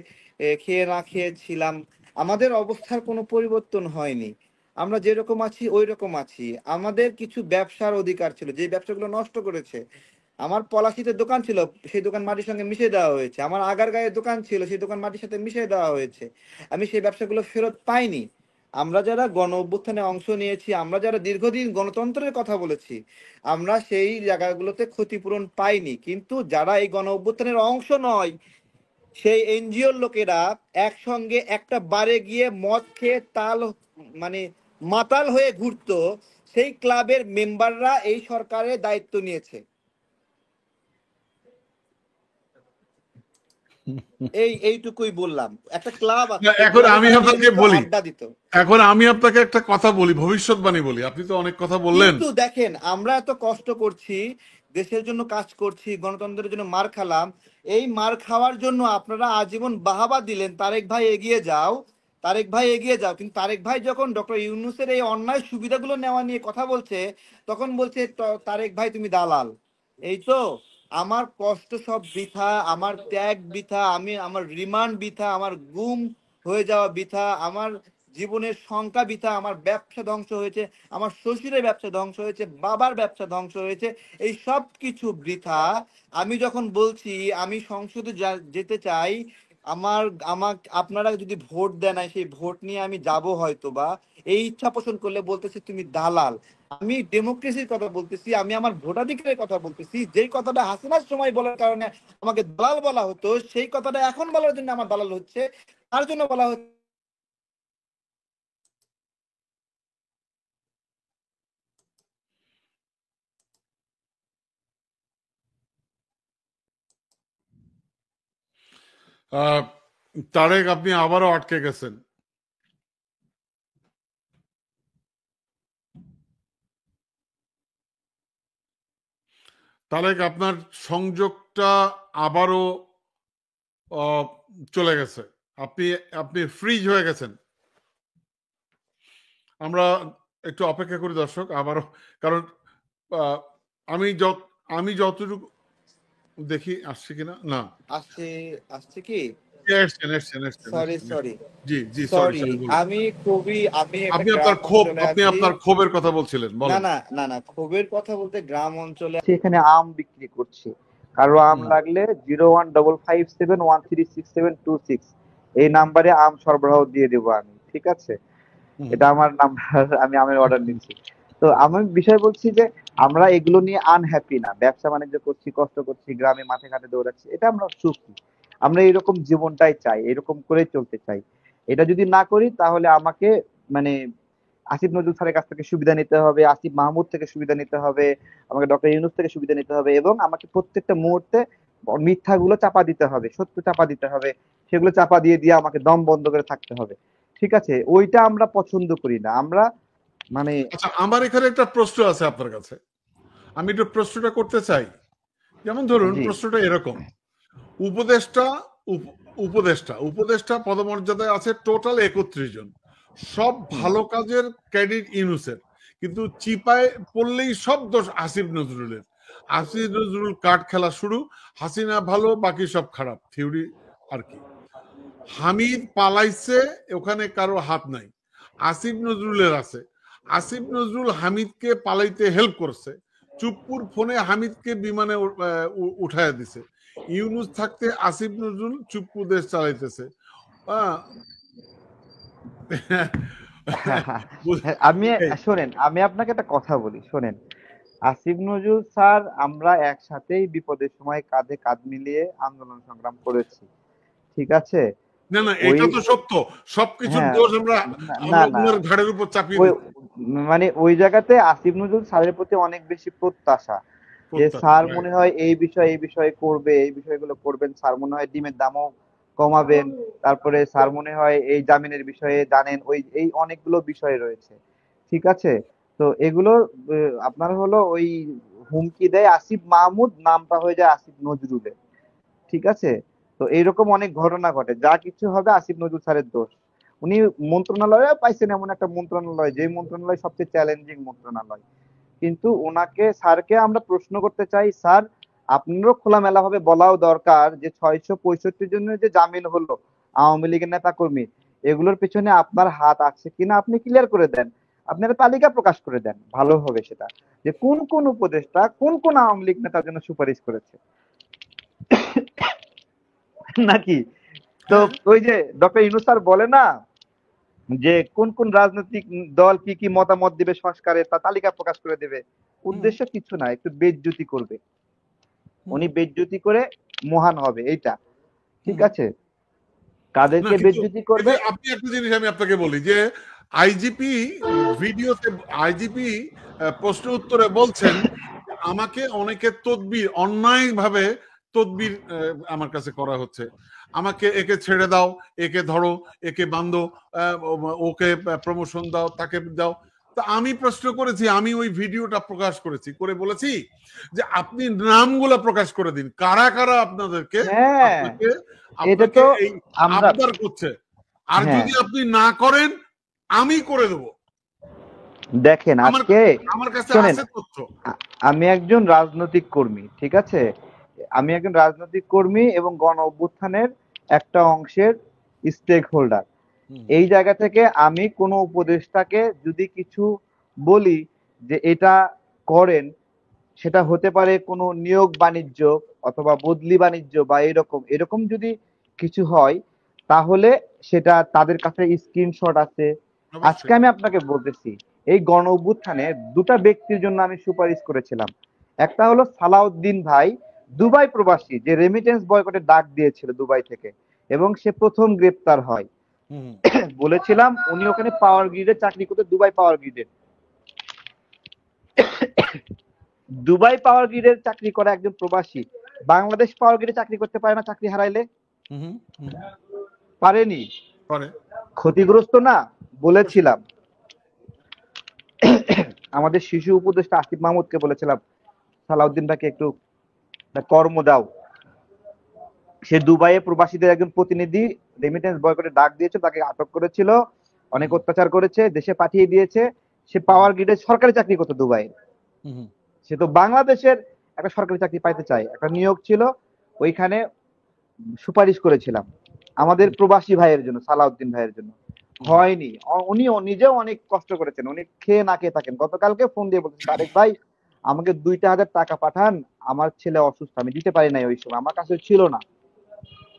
খেয়ে না খেয়েছিলাম, আমাদের অবস্থার কোনো পরিবর্তন হয়নি, আমরা যেরকম আছি ওই রকম আছি। আমাদের কিছু ব্যবসার অধিকার ছিল, যে ব্যবসাগুলো নষ্ট করেছে। আমার পলাশিতে দোকান ছিল, সেই দোকান মাটির সঙ্গে মিশিয়ে দেওয়া হয়েছে। আমার আগারগাঁয়ে দোকান ছিল, সেই দোকান মাটির সাথে মিশিয়ে দেওয়া হয়েছে। আমি সেই ব্যবসাগুলো ফেরত পাইনি। আমরা যারা গণ অভ্যুত্থানে অংশ নিয়েছি, আমরা যারা দীর্ঘদিন গণতন্ত্রের কথা বলেছি, আমরা সেই জায়গাগুলোতে ক্ষতিপূরণ পাইনি। কিন্তু যারা এই গণ অভ্যুত্থানের অংশ নয়, সেই এনজিওর লোকেরা একসঙ্গে একটা বারে গিয়ে মদ খেয়ে মানে মাতাল হয়ে ঘুরতো, সেই ক্লাবের মেম্বাররা এই সরকারের দায়িত্ব নিয়েছে। এইটুকুই বললাম। একটা ক্লাব আছে, সেই এখন ক্লাবে আমি তারা আপনাকে নিয়মিত বলি, আড্ডা দিত। এখন আমি আপনাকে একটা কথা বলি, ভবিষ্যৎবাণী বলি। আপনি তো অনেক কথা বললেন। কিন্তু দেখেন, আমরা এত কষ্ট করছি, দেশের জন্য কাজ করছি, গণতন্ত্রের জন্য মার খেলাম, এই মার খাওয়ার জন্য আপনারা আজীবন বাহাবা দিলেন তারেক ভাই এগিয়ে যাও, তারেক ভাই এগিয়ে যাও। কিন্তু তারেক ভাই যখন ডক্টর ইউনূসের এই অন্যায় সুবিধাগুলো নেওয়া নিয়ে কথা বলছে, তখন বলছে তারেক ভাই তুমি দালাল। এই তো, আমার কষ্ট সব বৃথা, আমার ত্যাগ বৃথা, আমার রিমান্ড বৃথা, আমার গুম হয়ে যাওয়া বৃথা, আমার জীবনের সংখ্যা বৃথা, আমার ব্যবসা ধ্বংস হয়েছে, আমার শ্বশুরের ব্যবসা ধ্বংস হয়েছে, বাবার ব্যবসা ধ্বংস হয়েছে, এই সব কিছু বৃথা। আমি যখন বলছি আমি সংসদে যেতে চাই, আমার আমার আপনারা যদি ভোট দেন, সেই ভোট নিয়ে আমি যাব হয়তো বা, এই ইচ্ছা পোষণ করলে বলতেছে তুমি দালাল। আমি ডেমোক্রেসির কথা বলতেছি, আমি আমার ভোটাধিকারের কথা বলতেছি। যেই কথাটা হাসিনার সময় বলার কারণে আমাকে দালাল বলা হতো, সেই কথাটা এখন বলার জন্য আমার দালাল হচ্ছে, তার জন্য বলা হচ্ছে। আহ, তারেক, আপনি আবারও আটকে গেছেন। তারেক, আপনার সংযোগটা আবারও আহ, চলে গেছে। আপনি আপনি ফ্রিজ হয়ে গেছেন। আমরা একটু অপেক্ষা করি দর্শক, আবারও, কারণ আহ, আমি যত আমি যতটুকু দেখি আসছে কিনা, না আসছে, আসছে কি? এসছেন এসছেন এসছেন সরি এসছেন সরি এসছেন। জি জি, সরি সরি, সরি, বলুন। আমি একটা গ্রাম অঞ্চলে আপনি আছি। আপনার ক্ষোভের কথা বলছিলেন, না বলেন। না না না, ক্ষোভের কথা বলতে, গ্রাম অঞ্চলে এখানে আম বিক্রি করছি, কারো আম লাগলে 01557136726 এই নাম্বারে আম সরবরাহ দিয়ে দেবো আমি, ঠিক আছে? এটা আমার নাম্বার, আমি আমের অর্ডার নিচ্ছি। তো আমি বিষয় বলছি যে আমরা এগুলো নিয়ে আনহ্যাপি না, ব্যবসা বাণিজ্য করছি, কষ্ট করছি, গ্রামে মাঠে ঘাটে দৌড়াচ্ছি, এটা আমরা সুখী। আমরা এরকম জীবনটাই চাই, এরকম করেই চলতে চাই। এটা যদি না করি তাহলে আমাকে মানে আসিফ নজরুল স্যারের কাছ থেকে সুবিধা নিতে হবে, আসিফ মাহমুদ থেকে সুবিধা নিতে হবে, আমাকে ডক্টর ইউনূস থেকে সুবিধা নিতে হবে, এবং আমাকে প্রত্যেকটা মুহূর্তে মিথ্যাগুলো চাপা দিতে হবে, সত্য চাপা দিতে হবে, সেগুলো চাপা দিয়ে দিয়ে আমাকে দম বন্ধ করে থাকতে হবে। ঠিক আছে, ওইটা আমরা পছন্দ করি না। আমরা মানে আচ্ছা, আমার এখানে একটা প্রশ্ন আছে আপনার কাছে, আমি একটু প্রশ্নটা করতে চাই। যেমন ধরুন, জি প্রশ্নটা এরকম: উপদেষ্টা উপদেষ্টা উপদেষ্টা পদমর্যাদায় আছে টোটাল 31 জন, সব হুম, ভালো কাজের ক্রেডিট ইউনূসের, কিন্তু চিপায় পড়লেই সব দোষ আসিফ নজরুলের। আসিফ নজরুল কার্ড খেলা শুরু, হাসিনা ভালো, বাকি সব খারাপ, থিওরি আর কি। হামিদ পালাইছে, ওখানে কারো হাত নাই, আসিফ নজরুলের আছে। আসিফ নজরুল হামিদকে পালাইতে হেল্প করছে, চুপ্পুর ফোনে হামিদকে বিমানে উঠায় দিছে। ইউনুস থাকতে আসিফ নজরুল চুপ্পু দেশ চালাইতেছে। আহ, আমি এই, শোনেন, আমি আপনাকে একটা কথা বলি, শোনেন। আসিফ নজরুল স্যার আমরা একসাথেই বিপদের সময় কাঁধে কাঁধ মিলিয়ে আন্দোলন সংগ্রাম করেছি, ঠিক আছে? না না, ওই এটা তো সত্য। সবকিছুর হ্যাঁ, দোষ আমরা না না আমরা না, উনার ঘাড়ের উপর চাপিয়ে ওই দিচ্ছি। মানে ওই জায়গাতে আসিফ নজরুল স্যারের প্রতি অনেক বেশি প্রত্যাশা, যে প্রত্যাশা, স্যার রাইট। মনে হয় এই বিষয়ে করবে, এই বিষয়গুলো করবেন, স্যার মনে হয় ডিমের দামও কমাবেন, তারপরে স্যার মনে হয় এই জামিনের বিষয়ে জানেন, ওই এই অনেকগুলো বিষয় রয়েছে, ঠিক আছে? তো এগুলো আপনার হলো ওই হুমকি দেয় আসিফ মাহমুদ, নামটা হয়ে যায় আসিফ নজরুলের, ঠিক আছে? তো এইরকম অনেক ঘটনা ঘটে, যা কিছু হবে আসিফ নজরুল স্যারের দোষ। উনি মন্ত্রণালয়ে পাইছেন এমন একটা মন্ত্রণালয়, যে মন্ত্রণালয় সবচেয়ে চ্যালেঞ্জিং মন্ত্রণালয়, কিন্তু ওনাকে স্যারকে আমরা প্রশ্ন করতে চাই, স্যার আপনারও খোলামেলা ভাবে বলাও দরকার যে 665 জনের যে জামিন হলো আওয়ামী লীগের নেতা কর্মী, এগুলোর পিছনে আপনার হাত আছে কিনা আপনি ক্লিয়ার করে দেন, আপনারা তালিকা প্রকাশ করে দেন, ভালো হবে সেটা, যে কোন কোন উপদেষ্টা কোন কোন আওয়ামী লীগ নেতার জন্য সুপারিশ করেছে নাকি? তো হ্যাঁ, ওই যে ডক্টর ইউনূস স্যার বলে না যে কোন কোন রাজনৈতিক দল কি কি মতামত দিবে সংস্কারে, তা তালিকা প্রকাশ করে দেবে। হুম, উদ্দেশ্য কিছু না, একটু বেজ্জতি করবে, হুম, উনি বেজ্জতি করে মহান হবে, এইটা ঠিক হুম। আছে? না, কাদেরকে কিন্তু বেজ্জতি এই করবে? যে আপনি একটা জিনিস আমি আপনাকে বলি যে আইজিপি ভিডিওতে, আইজিপি প্রশ্ন উত্তরে বলছেন যে আমাকে অনেকে তদবির, অন্যায়ভাবে তদবির আমার কাছে করা হচ্ছে, আমাকে একে ছেড়ে দাও, একে ধরো, একে বান্ধো, ওকে প্রমোশন দাও, তাকে দাও। তা আমি প্রশ্ন করেছি, আমি ওই ভিডিওটা প্রকাশ করেছি, করে বলেছি যে আপনি নামগুলো প্রকাশ করে দিন, কারা কারা আপনাদেরকে হ্যাঁ, আপনাকে এটা আপনাকে তো এই আমরা, আবদার করছে। আর হ্যাঁ, যদি আপনি না করেন, আমি করে দেব। দেখেন আমার আজকে, আমার কাছে শোনেন, আছে তথ্য। আমি একজন রাজনৈতিক কর্মী, ঠিক আছে? আমি একজন রাজনৈতিক কর্মী এবং গণ অভ্যুত্থানের একটা অংশের স্টেক হোল্ডার। হুম, এই জায়গা থেকে আমি কোনো উপদেষ্টাকে যদি কিছু বলি যে এটা করেন, সেটা হতে পারে কোনো নিয়োগ বাণিজ্য অথবা বদলি বাণিজ্য বা এরকম এরকম যদি কিছু হয়, তাহলে সেটা তাদের কাছে স্ক্রিনশট আছে। আজকে অবশ্যই। আমি আপনাকে বলতেছি, এই গণ অভ্যুত্থানে দুটা ব্যক্তির জন্য আমি সুপারিশ করেছিলাম। একটা হলো সালাউদ্দিন ভাই, দুবাই প্রবাসী, যে রেমিটেন্স বয়কটের ডাক দিয়েছিল দুবাই থেকে, এবং সে প্রথম গ্রেপ্তার হয়। হুম, বলেছিলাম উনি ওখানে পাওয়ার গ্রিডে চাকরি করতে, দুবাই পাওয়ার গ্রিডে। দুবাই পাওয়ার গ্রিডের চাকরি করা একজন প্রবাসী বাংলাদেশ পাওয়ার গ্রিডে চাকরি করতে পারে না চাকরি হারাইলে? হুম, হুম, পারেনি? করে। ক্ষতিগ্রস্ত না? অবশ্যই। বলেছিলাম আমাদের শিশু উপদেষ্টা আসিফ মাহমুদকে বলেছিলাম সালাউদ্দিন ভাইকে একটু একটা কর্ম দাও। সে দুবাইয়ে প্রবাসীদের একজন প্রতিনিধি, রেমিটেন্স বয়কটে ডাক দিয়েছে, তাকে আটক করেছিল, অনেক হুম, অত্যাচার করেছে, দেশে পাঠিয়ে দিয়েছে। সে হুম, পাওয়ার গ্রিডে সরকারি চাকরি করতো দুবাইয়ে। হুম, সে তো বাংলাদেশের একটা সরকারি চাকরি পাইতে চায়, একটা নিয়োগ ছিল, ওইখানে সুপারিশ করেছিলাম আমাদের হুম, প্রবাসী ভাইয়ের জন্য, সালাউদ্দিন ভাইয়ের জন্য। হুম, হয়নি। উনি নিজেও অনেক কষ্ট করেছেন, উনি খেয়ে না খেয়ে থাকেন। গতকালকে ফোন দিয়ে বলছেন, তারেক ভাই আমাকে 2,000 টাকা পাঠান, আমার ছেলে অসুস্থ, আমি দিতে পারি নাই ওই সময়, আমার কাছে ছিল না।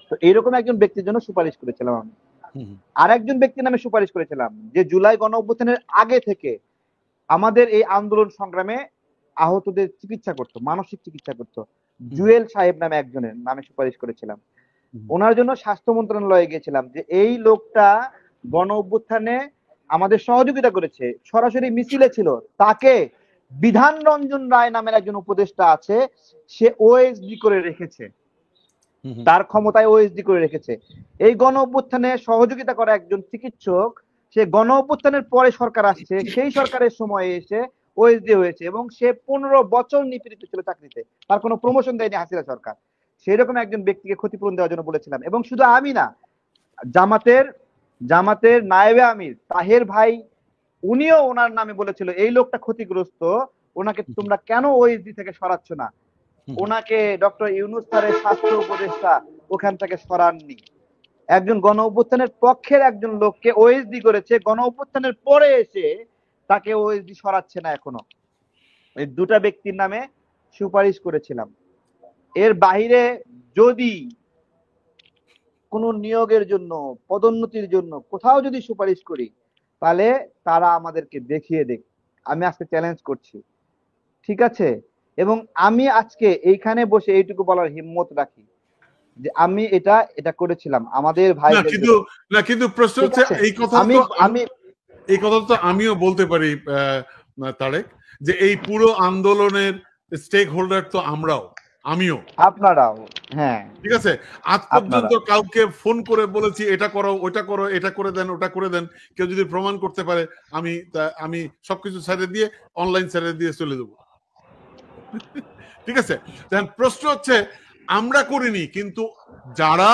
তো এইরকম একজন ব্যক্তির জন্য সুপারিশ করেছিলাম আমি। হুম, আর একজন ব্যক্তির নামে সুপারিশ করেছিলাম যে জুলাই গণ অভ্যুত্থানের আগে থেকে আমাদের এই আন্দোলন সংগ্রামে আহতদের চিকিৎসা করতো, মানসিক চিকিৎসা করতো, হুম, জুয়েল সাহেব নামে একজনের নামে সুপারিশ করেছিলাম। হুম, ওনার জন্য স্বাস্থ্য মন্ত্রণালয়ে গেছিলাম যে এই লোকটা গণ অভ্যুত্থানে আমাদের সহযোগিতা করেছে, সরাসরি মিছিলে ছিল, তাকে বিধান রঞ্জন রায় নামের একজন উপদেষ্টা আছে, সে ওএসডি করে রেখেছে, তার ক্ষমতায় ওএসডি করে রেখেছে। এই গণ অভ্যুত্থানে সহযোগিতা করা একজন চিকিৎসক, সে গণ অভ্যুত্থানের পরে সরকার আসছে, সেই সরকারের সময়ে এসে ওএসডি হয়েছে এবং সে 15 বছর নিপীড়িত ছিল চাকরিতে, তার কোনো প্রমোশন দেয়নি হাসিনা সরকার। সেরকম একজন ব্যক্তিকে ক্ষতিপূরণ দেওয়ার জন্য বলেছিলাম। এবং শুধু আমি না, জামাতের জামাতের নায়েবে আমির তাহের ভাই, উনিও ওনার নামে বলেছিল এই লোকটা ক্ষতিগ্রস্ত, ওনাকে তোমরা কেন ওএসডি থেকে সরাচ্ছ না। ওনাকে ডক্টর ইউনূস স্যারের স্বাস্থ্য উপদেষ্টা ওখান থেকে সরাননি। একজন গণ অভ্যুত্থানের পক্ষের একজন লোককে ওএসডি করেছে, গণ অভ্যুত্থানের পরে এসে তাকে ওএসডি সরাচ্ছে না এখনো। এই দুটা ব্যক্তির নামে সুপারিশ করেছিলাম। এর বাইরে যদি কোনো নিয়োগের জন্য, পদোন্নতির জন্য কোথাও যদি সুপারিশ করি, তাহলে তারা আমাদেরকে দেখিয়ে দেখ। আমি আজকে চ্যালেঞ্জ করছি, ঠিক আছে? এবং আমি আজকে এইখানে বসে এইটুকু বলার হিম্মত রাখি যে আমি এটা করেছিলাম আমাদের না ভাইদের কিন্তু জন্য, না কিন্তু প্রশ্ন ঠিক হচ্ছে আছে? এই কথা আমি তো আমি এই কথা তো আমিও বলতে পারি তারেক, যে এই পুরো আন্দোলনের স্টেক হোল্ডার তো আমরাও, আমিও, আপনারাও, হ্যাঁ ঠিক আছে। আজ আপনারা, পর্যন্ত কাউকে ফোন করে বলেছি এটা করো, ওটা করো, এটা করে দেন, ওটা করে দেন, কেউ যদি প্রমাণ করতে পারে আমি সবকিছু ছেড়ে দিয়ে অনলাইন ছেড়ে দিয়ে চলে দেবো, ঠিক আছে। দেখেন প্রশ্ন হচ্ছে আমরা করিনি, কিন্তু যারা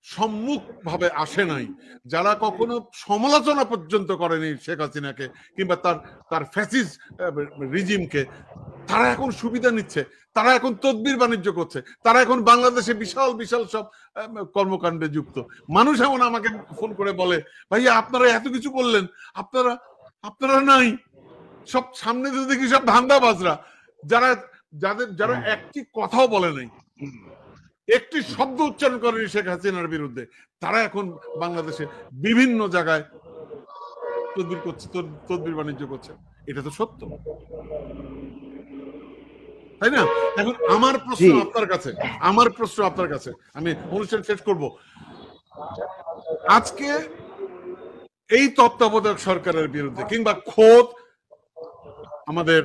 সম্মুখ ভাবে আসে নাই, যারা কখনো সমালোচনা পর্যন্ত করেনি শেখ হাসিনাকে কিংবা তার তার ফ্যাসিস্ট রিজিমকে, তারা এখন সুবিধা নিচ্ছে, তারা এখন তদবির বাণিজ্য করছে, তারা এখন বাংলাদেশে বিশাল বিশাল সব কর্মকাণ্ডে যুক্ত। মানুষ এমন আমাকে ফোন করে বলে, ভাইয়া আপনারা এত কিছু বললেন, আপনারা আপনারা নাই, সব সামনে তো দেখি সব ধান্দাবাজরা, যারা একটি কথাও বলে নাই, একটি শব্দ উচ্চারণ করেনি শেখ হাসিনার বিরুদ্ধে, তারা এখন বাংলাদেশে বিভিন্ন জায়গায় তদবির করছে, তদবির বাণিজ্য করছে। এটা তো সত্য, তাই না? এখন আমার প্রশ্ন আপনার কাছে, আমি অনুষ্ঠান শেষ করব। আজকে এই তত্ত্বাবধায়ক সরকারের বিরুদ্ধে কিংবা খোদ আমাদের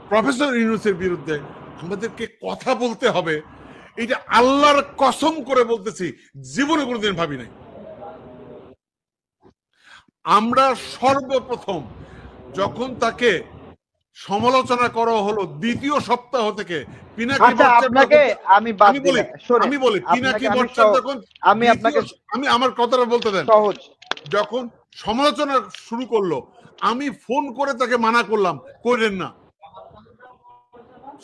প্রফেসর ইউনূসের বিরুদ্ধে আমাদেরকে কথা বলতে হবে, এটা আল্লাহর কসম করে বলতেছি, জীবনে কোনোদিন ভাবি নাই। আমরা সর্বপ্রথম যখন তাকে সমালোচনা করা হলো দ্বিতীয় সপ্তাহ থেকে, পিনাকি আমি বলি পিনাকি ভট্টাচার্য যখন আমি আমার কথাটা বলতে দেন, যখন সমালোচনা শুরু করলো, আমি ফোন করে তাকে মানা করলাম, করেন না,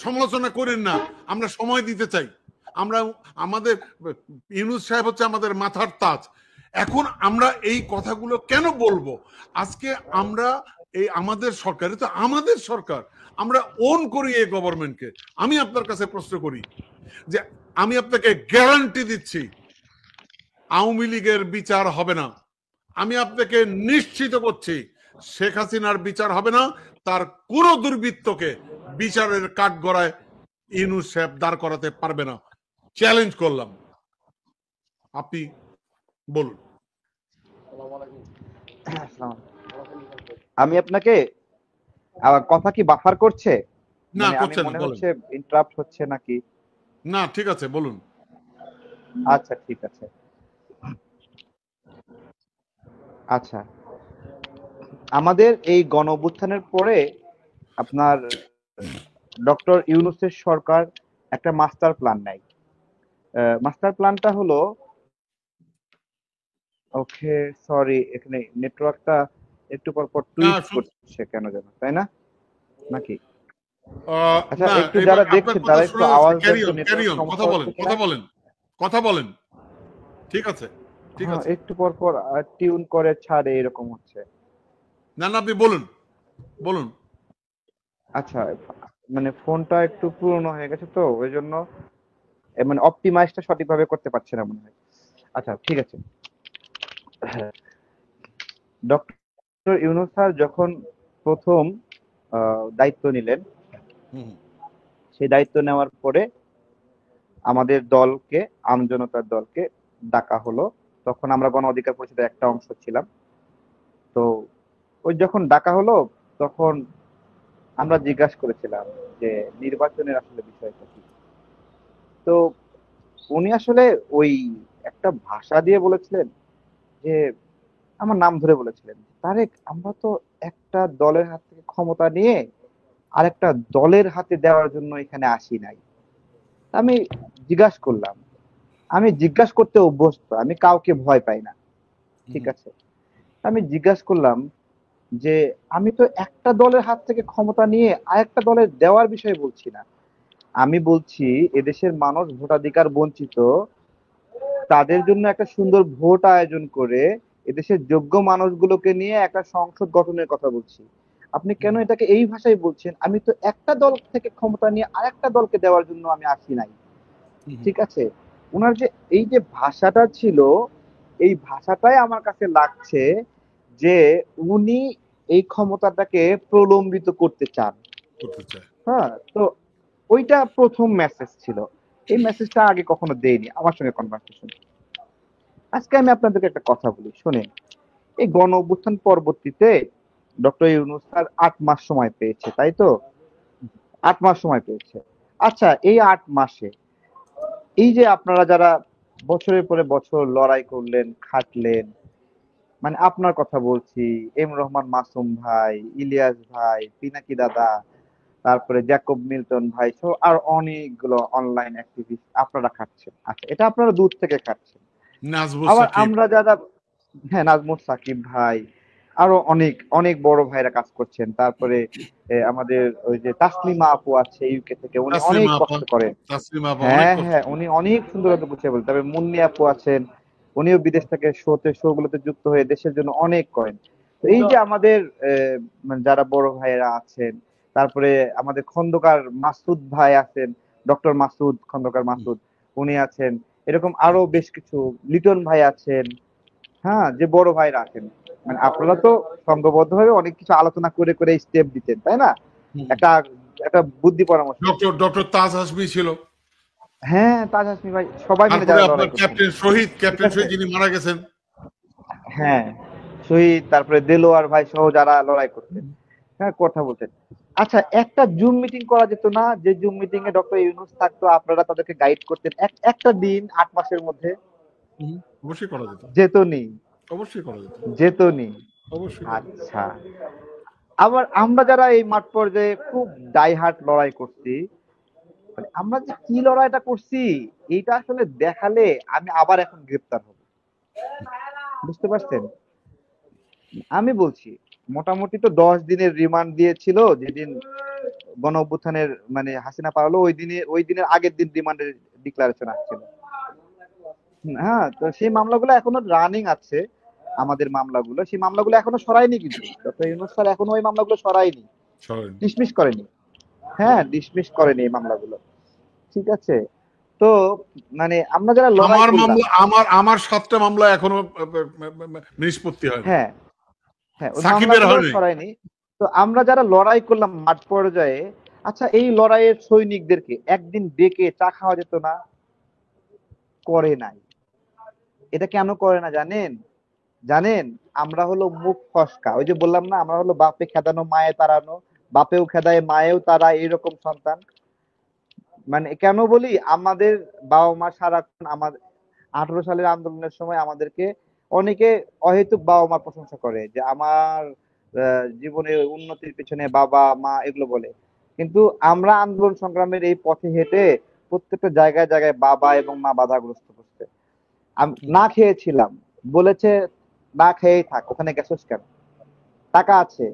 সমালোচনা করেন না, আমরা সময় দিতে চাই, আমরা আমাদের ইউনূস সাহেব হচ্ছে আমাদের মাথার তাজ। এখন আমরা এই কথাগুলো কেন বলবো? আজকে আমরা এই আমাদের সরকার, তো আমাদের সরকার, আমরা ওন করি এই গভর্নমেন্টকে। আমি আপনার কাছে প্রশ্ন করি যে আমি আপনাকে গ্যারান্টি দিচ্ছি আওয়ামী লীগের বিচার হবে না, আমি আপনাকে নিশ্চিত করছি শেখ হাসিনার বিচার হবে না, তার কোন দুর্বৃত্তকে বিচারের কাঠগড়ায় ইউনূস সাহেব দাঁড় করাতে পারবে না, চ্যালেঞ্জ করলাম। আপনি বলুন। আমি আপনাকে কথা কি বাফার করছে? না আমি মনে হচ্ছে ইন্টারাপ্ট হচ্ছে নাকি? না ঠিক আছে, বলুন। আচ্ছা ঠিক আছে। আচ্ছা, আমাদের এই গণ অভ্যুত্থানের পরে আপনার ডক্টর ইউনূসের সরকার একটা মাস্টার প্ল্যান নেয়। মাস্টার প্ল্যানটা হলো, ওকে সরি, এখানে নেটওয়ার্কটা একটু পর পর টুইট করছে কেন যেন, তাই না নাকি? আচ্ছা একটু যারা দেখছেন তারা একটু আওয়াজ কথা বলেন, ঠিক আছে ঠিক আছে, একটু পর পর টিউন করে ছাড়ে, এরকম হচ্ছে। না না আপনি বলুন। আচ্ছা, মানে ফোনটা একটু পুরনো হয়ে গেছে তো, ওই জন্য মানে অপটিমাইজটা সঠিকভাবে করতে পারছে না মনে হয়। আচ্ছা ঠিক আছে। ডক্টর ইউনূস স্যার যখন প্রথম দায়িত্ব নিলেন, সেই দায়িত্ব নেওয়ার পরে আমাদের দলকে, আমজনতার দলকে ডাকা হলো। তখন আমরা গণ অধিকার পরিষদের একটা অংশ ছিলাম। তো ওই যখন ডাকা হলো তখন আমরা জিজ্ঞাসা করেছিলাম যে নির্বাচনের আসলে বিষয়টা কি। তো উনি আসলে ওই একটা ভাষা দিয়ে বলেছিলেন যে, আমার নাম ধরে বলেছিলেন, তারেক আমরা তো একটা দলের হাত থেকে ক্ষমতা নিয়ে আরেকটা দলের হাতে দেওয়ার জন্য এখানে আসি নাই। আমি জিজ্ঞাসা করলাম, আমি জিজ্ঞাসা করতে অভ্যস্ত, আমি কাউকে ভয় পাই না, ঠিক আছে। আমি জিজ্ঞাসা করলাম যে আমি তো একটা দলের হাত থেকে ক্ষমতা নিয়ে আরেকটা দলের দেওয়ার বিষয়ে বলছি না, আমি বলছি এদেশের মানুষ ভোটাধিকার বঞ্চিত, তাদের জন্য একটা সুন্দর ভোট আয়োজন করে এদেশের যোগ্য মানুষগুলোকে নিয়ে একটা সংসদ গঠনের কথা বলছি। আপনি কেন এটাকে এই ভাষায় বলছেন? আমি তো একটা দল থেকে ক্ষমতা নিয়ে আরেকটা দলকে দেওয়ার জন্য আমি আসি নাই, ঠিক আছে। ওনার যে এই যে ভাষাটা ছিল, এই ভাষাটাই আমার কাছে লাগছে যে উনি এই ক্ষমতাটাকে প্রলম্বিত করতে চান। করতে চায়। হ্যাঁ, তো ওইটা প্রথম মেসেজ ছিল। এই মেসেজটা আগে কখনো দেয়নি আমার সঙ্গে কনভারসেশন। আজকে আমি আপনাদেরকে একটা কথা বলি, শুনেন। এই গণ অভ্যুত্থান পরবর্তীতে ডক্টর ইউনূস স্যার ৮ মাস সময় পেয়েছে, তাই তো? ৮ মাস সময় পেয়েছে। আচ্ছা, এই ৮ মাসে এই যে আপনারা যারা বছরের পরে বছর লড়াই করলেন, খাটলেন, মানে আপনার কথা বলছি, এম রহমান মাসুম ভাই, ইলিয়াস ভাই, পিনাকি দাদা, তারপরে জ্যাকব মিল্টন ভাই সহ আর অনেকগুলো অনলাইন অ্যাক্টিভিস্ট আপনারা খাচ্ছেন। আচ্ছা, এটা আপনারা দূর থেকে খাচ্ছেন। নাজমুল আবার সাকিব। আমরা যারা, হ্যাঁ, নাজমুল সাকিব ভাই, আরো অনেক অনেক বড় ভাইরা কাজ করছেন। তারপরে আমাদের ওই যে তাসলিমা আপু আছে ইউকে থেকে, উনি অনেক তাসলিমা আপা। কষ্ট করেন। তাসলিমা আপা অনেক হ্যাঁ কষ্ট হ্যাঁ, করে। উনি অনেক সুন্দর গুছিয়ে বলেন। তবে মুন্নি আপু আছেন, উনিও বিদেশ থেকে শো গুলোতে যুক্ত হয়ে দেশের জন্য অনেক করেন। তো এই যে আমাদের মানে যারা বড় ভাইয়েরা আছেন, তারপরে আমাদের খন্দকার মাসুদ ভাই আছেন, ডক্টর মাসুদ খন্দকার মাসুদ, উনি আছেন, এরকম আরো বেশ কিছু, লিটন ভাই আছেন, হ্যাঁ, যে বড় ভাইরা আছেন। মানে আপনারা তো সংঘবদ্ধভাবে অনেক কিছু আলোচনা করে করে স্টেপ দিতেন, তাই না? একটা একটা বুদ্ধি পরামর্শ। ডক্টর তাজ হাসমি ছিল। হ্যাঁ, তাজ হাসমি ভাই, সবাই মিলে তারপরে যারা আপনার লড়াই করতেন, ক্যাপ্টেন ঠিক আছে। শহীদ যিনি মারা গেছেন। হ্যাঁ, শহীদ, তারপরে দেলোয়ার ভাই সহ যারা লড়াই করতেন, হ্যাঁ, কথা বলতেন। আচ্ছা, একটা জুম মিটিং করা যেত না? যে zoom meeting a doctor Yunus থাকতো, আপনারা তাদেরকে গাইড করতেন, একটা দিন ৮ মাসের মধ্যে। অবশ্যই করা যেত। যেতনি, অবশ্যই করা যেত। যেতনি। অবশ্যই করা যেত। আচ্ছা, আবার আমরা যারা এই মাঠ পর্যায়ে খুব ডাইহার্ট লড়াই করছি, মানে আমরা যে কি লড়াইটা করছি এইটা আসলে দেখালে আমি আবার এখন গ্রেপ্তার হব, বুঝতে পারছেন? আমি বলছি, মোটামুটি তো 10 দিনের রিমান্ড দিয়েছিল যেদিন গণ অভ্যুত্থানের মানে হাসিনা পালালো, ওই দিনের আগের দিন রিমান্ডের ডিক্লারেশন আসছিল। হ্যাঁ, তো সেই মামলাগুলো এখনো রানিং আছে, আমাদের মামলাগুলো, সেই মামলাগুলো এখনো সরায়নি, কিন্তু ডক্টর ইউনূস স্যার এখনো ওই মামলাগুলো সরায়নি, সরেন। ডিসমিস করেনি। হ্যাঁ, ডিসমিস করেনি এই মামলাগুলো, ঠিক আছে। তো মানে আমরা যারা লড়াই আমার করলাম, মামলা, আমার 7টা মামলা এখনো নিষ্পত্তি হয়নি। হ্যাঁ হ্যাঁ, ওই সাকিবের মামলাগুলো হয়নি। সরায়নি। তো আমরা যারা লড়াই করলাম মাঠ পর্যায়ে, আচ্ছা, এই লড়াইয়ের সৈনিকদেরকে একদিন ডেকে চা খাওয়া যেত না? করে নাই। এটা কেন করে না জানেন? জানেন, আমরা হলো মুখ ফসকা, ওই যে বললাম না, আমরা হলো বাপে খেদানো মায়ে তাড়ানো, বাপেও খেদায় মায়েও তারা, এইরকম সন্তান। মানে কেন বলি, আমাদের বাবা মা সারাক্ষণ আমাদের 18 সালের আন্দোলনের সময় আমাদেরকে অনেকে অহেতুক বাবা মা প্রশংসা করে যে আমার জীবনে উন্নতির পেছনে বাবা মা এগুলো বলে, কিন্তু আমরা আন্দোলন সংগ্রামের এই পথে হেঁটে প্রত্যেকটা জায়গায় জায়গায় বাবা এবং মা বাধাগ্রস্ত করছে। না খেয়েছিলাম, বলেছে না খেয়েই থাক, ওখানে গেছিস কেন, টাকা আছে।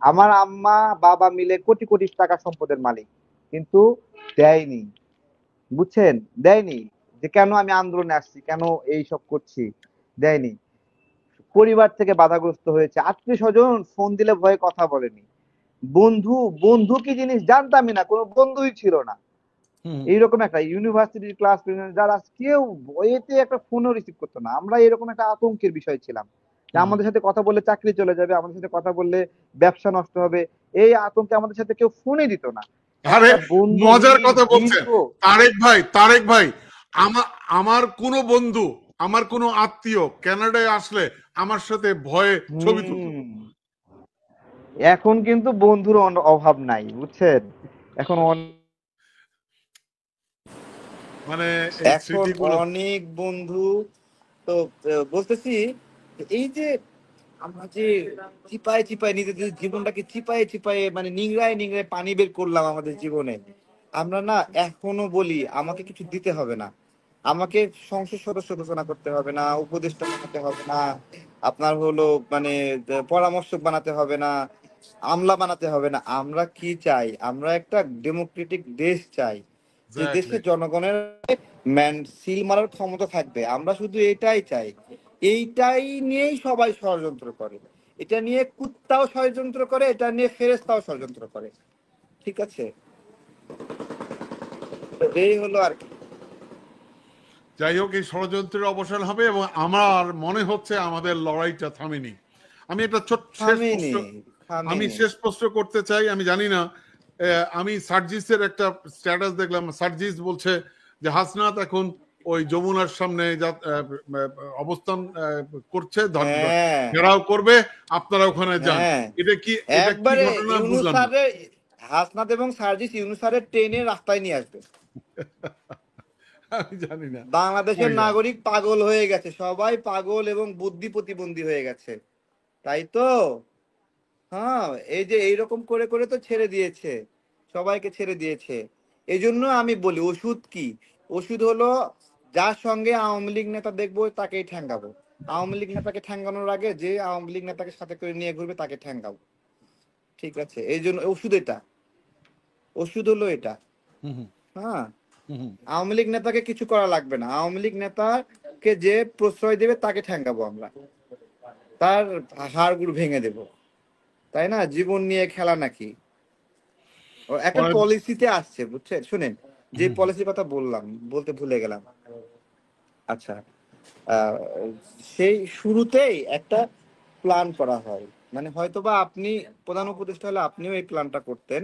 আমার আম্মা বাবা মিলে কোটি কোটি টাকা সম্পদের মালিক, কিন্তু দেয়নি, বুঝছেন, দেয়নি। যে কেন আমি আন্দোলনে আসছি, কেন এই সব করছি, দেয়নি। পরিবার থেকে বাধাগ্রস্ত হয়েছে, আত্মীয় স্বজন ফোন দিলে ভয়ে কথা বলেনি, বন্ধু বন্ধু কি জিনিস জানতামই না, কোনো বন্ধুই ছিল না। এইরকম একটা ইউনিভার্সিটির ক্লাস যারা, কেউ এতে একটা ফোনও রিসিভ করতো না। আমরা এরকম একটা আতঙ্কের বিষয় ছিলাম যে আমাদের সাথে কথা বললে চাকরি চলে যাবে, আমাদের সাথে কথা বললে ব্যবসা নষ্ট হবে, এই আতঙ্কে আমাদের সাথে কেউ ফোনই দিত না। আরে একটা বন্ধু মজার কথা বলছেন দীর্ঘ, তারেক ভাই, আমার কোনো বন্ধু আমার কোনো আত্মীয় কানাডায় আসলে আমার সাথে ভয়ে ছবি তুলতো। হুম, এখন কিন্তু বন্ধুর অভাব নাই, বুঝছেন? এখন মানে এই এখন স্মৃতিগুলো। অনেক বন্ধু। তো বলতেছি এই যে আমরা যে চিপায় চিপায় নিজেদের জীবনটাকে চিপায় চিপায় মানে নিংড়ায় নিংড়ায় পানি বের করলাম আমাদের জীবনে, আমরা না এখনো বলি আমাকে কিছু দিতে হবে না, আমাকে সংসদ সদস্য ঘোষণা করতে হবে না, উপদেষ্টা বানাতে হবে না, আপনার হলো মানে পরামর্শক বানাতে হবে না, আমলা বানাতে হবে না। আমরা কি চাই? আমরা একটা ডেমোক্রেটিক দেশ চাই, যে দেশে এক্স্যাক্টলি। জনগণের সিল মারার ক্ষমতা থাকবে। আমরা শুধু এটাই চাই। এইটাই নিয়েই সবাই ষড়যন্ত্র করে, এটা নিয়ে কুত্তাও ষড়যন্ত্র করে, এটা নিয়ে ফেরেশতাও ষড়যন্ত্র করে। ঠিক আছে, তো এই হলো আর কি। যাই হোক, এই ষড়যন্ত্রের অবসান হবে এবং আমার মনে হচ্ছে আমাদের লড়াইটা থামেনি। আমি একটা থামেনি, আমি থামেনি। শেষ প্রশ্ন করতে চাই। আমি জানি না, আমি সার্জিসের একটা স্ট্যাটাস দেখলাম, সার্জিস বলছে যে হাসনাত এখন ওই যমুনার সামনে অবস্থান করছে, হ্যাঁ, ঘেরাও করবে, আপনারা ওখানে যান। হ্যাঁ, এটা কি একবারে ঘটনা ইউনূস বুঝলাম না। স্যারের, হাসনাত এবং সার্জিস ইউনূস স্যারের ট্রেনে রাস্তায় নিয়ে আসবে। আমি জানি না। বাংলাদেশের নাগরিক পাগল হয়ে গেছে, সবাই পাগল এবং বুদ্ধি প্রতিবন্ধী হয়ে গেছে, তাই তো। হ্যাঁ, এই যে এইরকম করে করে তো ছেড়ে দিয়েছে, সবাইকে ছেড়ে দিয়েছে। এই জন্য আমি বলি ওষুধ কি? ওষুধ হলো যার সঙ্গে আওয়ামী লীগ নেতা দেখবো তাকেই ঠ্যাঙ্গাবো। আওয়ামী লীগ নেতাকে ঠ্যাঙ্গানোর আগে যে আওয়ামী লীগ নেতাকে সাথে করে নিয়ে ঘুরবে তাকে ঠ্যাঙ্গাবো। ঠিক আছে, এই জন্য ওষুধ এটা, ওষুধ হলো এটা। হ্যাঁ, আওয়ামী লীগ নেতাকে কিছু করা লাগবে না, আওয়ামী লীগ নেতাকে যে প্রশ্রয় দেবে তাকে ঠ্যাঙ্গাবো আমরা, তার হাড়গুড় ভেঙে দেবো। তাই না? জীবন নিয়ে খেলা নাকি? ও একটা পলিসিতে আসছে, বুঝছেন? শুনেন, যে পলিসির কথা বললাম, বলতে ভুলে গেলাম। আচ্ছা, আহ, সেই শুরুতেই একটা প্ল্যান করা হয়, মানে হয়তোবা আপনি প্রধান উপদেষ্টা হলে আপনিও এই প্ল্যানটা করতেন,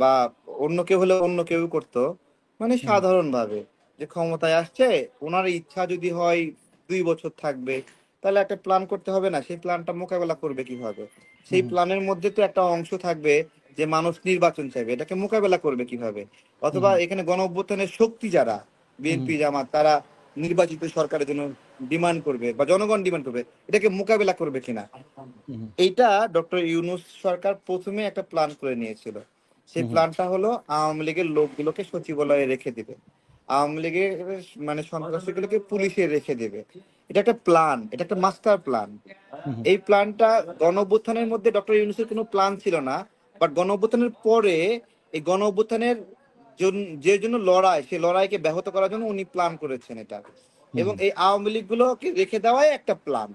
বা অন্য কেউ হলে অন্য কেউ করতো। মানে সাধারণ ভাবে যে ক্ষমতায় আসছে, ওনার ইচ্ছা যদি হয় 2 বছর থাকবে, তাহলে একটা প্ল্যান করতে হবে না? সেই প্ল্যানটা মোকাবেলা করবে কিভাবে? সেই প্ল্যানের মধ্যে তো একটা অংশ থাকবে যে মানুষ নির্বাচন চাইবে, এটাকে মোকাবেলা করবে কিভাবে? অথবা এখানে গণ অভ্যুত্থানের শক্তি যারা বিএনপি জামাত, তারা নির্বাচিত সরকারের জন্য ডিমান্ড করবে বা জনগণ ডিমান্ড করবে, এটাকে মোকাবেলা করবে কিনা? এইটা ডক্টর ইউনূস সরকার প্রথমে একটা প্ল্যান করে নিয়েছিল। সেই প্ল্যানটা হলো আওয়ামী লীগের লোকগুলোকে সচিবালয়ে রেখে দিবে, আওয়ামী লীগের মানে সন্ত্রাসীগুলোকে পুলিশে রেখে দেবে। এটা একটা প্ল্যান, এটা একটা মাস্টার প্ল্যান। এই প্ল্যানটা গণ অভ্যুত্থানের মধ্যে ডক্টর ইউনূসের কোনো প্ল্যান ছিল না, বাট গণ অভ্যুত্থানের পরে এই গণ অভ্যুত্থানের যে জন্য লড়াই, সেই লড়াইকে ব্যাহত করার জন্য উনি প্ল্যান করেছেন এটা। এবং এই আওয়ামী লীগ গুলোকে রেখে দেওয়াই একটা প্ল্যান।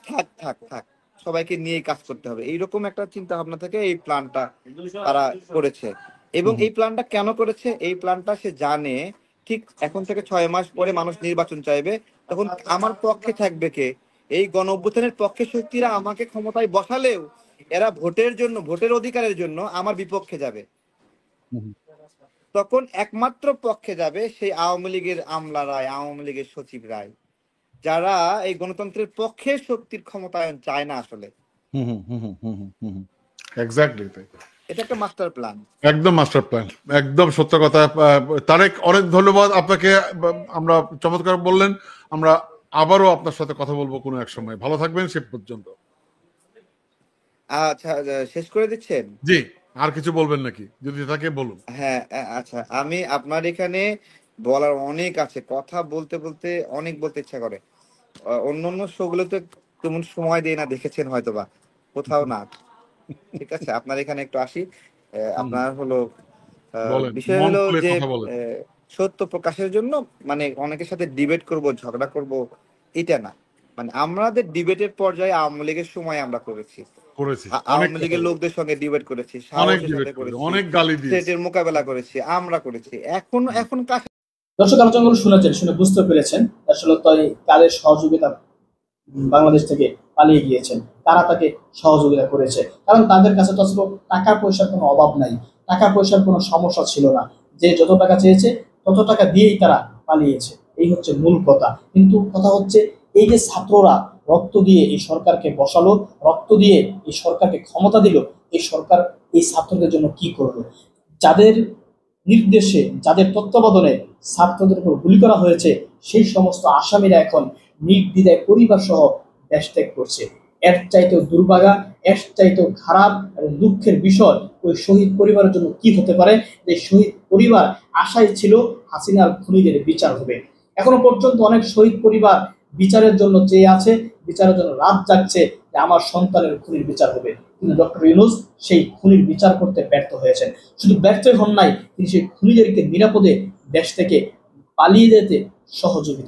থাক থাক থাক, সবাইকে নিয়ে কাজ করতে হবে, এইরকম একটা চিন্তা ভাবনা থেকে এই প্ল্যানটা তারা করেছে। এবং এই প্ল্যানটা কেন করেছে? এই প্ল্যানটা সে জানে ঠিক এখন থেকে 6 মাস পরে মানুষ নির্বাচন চাইবে, তখন আমার পক্ষে থাকবে কে? এই গণ অভ্যুত্থানের পক্ষে শক্তিরা আমাকে ক্ষমতায় বসালেও এরা ভোটের জন্য, ভোটের অধিকারের জন্য আমার বিপক্ষে যাবে। তখন একমাত্র পক্ষে যাবে সেই আওয়ামী লীগের আমলারাই, আওয়ামী লীগের সচিবরাই, যারা এই গণতন্ত্রের পক্ষে শক্তির ক্ষমতায়ন চায় না আসলে। এক্স্যাক্টলি তাই। এটা একটা মাস্টার প্ল্যান, একদম মাস্টার প্ল্যান, একদম সত্য কথা। তারেক, অনেক ধন্যবাদ আপনাকে। আমরা চমৎকার বললেন। আমরা আবারও আপনার সাথে কথা বলবো কোনো এক সময়। ভালো থাকবেন সে পর্যন্ত। আচ্ছা, শেষ করে দিচ্ছেন? জি, আর কিছু বলবেন নাকি? যদি থাকে বলুন। হ্যাঁ, আচ্ছা, আমি আপনার এখানে বলার অনেক আছে, কথা বলতে বলতে অনেক বলতে ইচ্ছা করে। অন্যান্য শো গুলোতে তেমন সময় দেয় না, দেখেছেন হয়তোবা, কোথাও না। ঠিক আছে, আপনার এখানে একটু আসি। আপনার হলো বলেন, বিষয় মন হলো খুলে যে কথা বলেন। সত্য প্রকাশের জন্য মানে অনেকের সাথে ডিবেট করব, ঝগড়া করব, এটা না। মানে আমাদের ডিবেটের পর্যায়ে আওয়ামী লীগের সময় আমরা করেছি, করেছি অনেক আওয়ামী কথা লীগের বলেছি, লোকদের সঙ্গে ডিবেট করেছি, অনেক সাহসের ডিবেট সাথে করেছি, করেছি, অনেক গালি দিয়েছি। স্টেটের মোকাবেলা করেছি, আমরা করেছি। এখন এখন কাকে দর্শক আলোচনাগুলো শুনেছেন, শুনে বুঝতে পেরেছেন আসলে তাই কাদের সহযোগিতা বাংলাদেশ থেকে পালিয়ে গিয়েছেন, তারা তাকে সহযোগিতা করেছে। কারণ তাদের কাছে তো আসলে টাকা পয়সার কোনো অভাব নাই, টাকা পয়সার কোনো সমস্যা ছিল না। যে যত টাকা চেয়েছে তত টাকা দিয়েই তারা পালিয়েছে। এই হচ্ছে মূল কথা। কিন্তু কথা হচ্ছে এই যে ছাত্ররা রক্ত দিয়ে এই সরকারকে বসালো, রক্ত দিয়ে এই সরকারকে ক্ষমতা দিল, এই সরকার এই ছাত্রদের জন্য কি করলো? যাদের নির্দেশে, যাদের তত্ত্বাবধানে ছাত্রদের উপর গুলি করা হয়েছে, সেই সমস্ত আসামিরা এখন নির্দ্বিধায় পরিবার সহ দেশ ত্যাগ করছে। এর চাইতেও দুর্ভাগা, এর চাইতেও খারাপ এবং দুঃখের বিষয় ওই শহীদ পরিবারের জন্য কি হতে পারে? যে শহীদ পরিবার আশায় ছিল হাসিনার খুনিদের বিচার হবে। এখনো পর্যন্ত অনেক শহীদ পরিবার বিচারের জন্য চেয়ে আছে, বিচারের জন্য রাত জাগছে যে আমার সন্তানের খুনির বিচার হবে। কিন্তু ডক্টর ইউনূস সেই খুনির বিচার করতে ব্যর্থ হয়েছেন। শুধু ব্যর্থ হন নাই, তিনি সেই খুনিদেরকে নিরাপদে দেশ থেকে পালিয়ে যেতে সহযোগিতা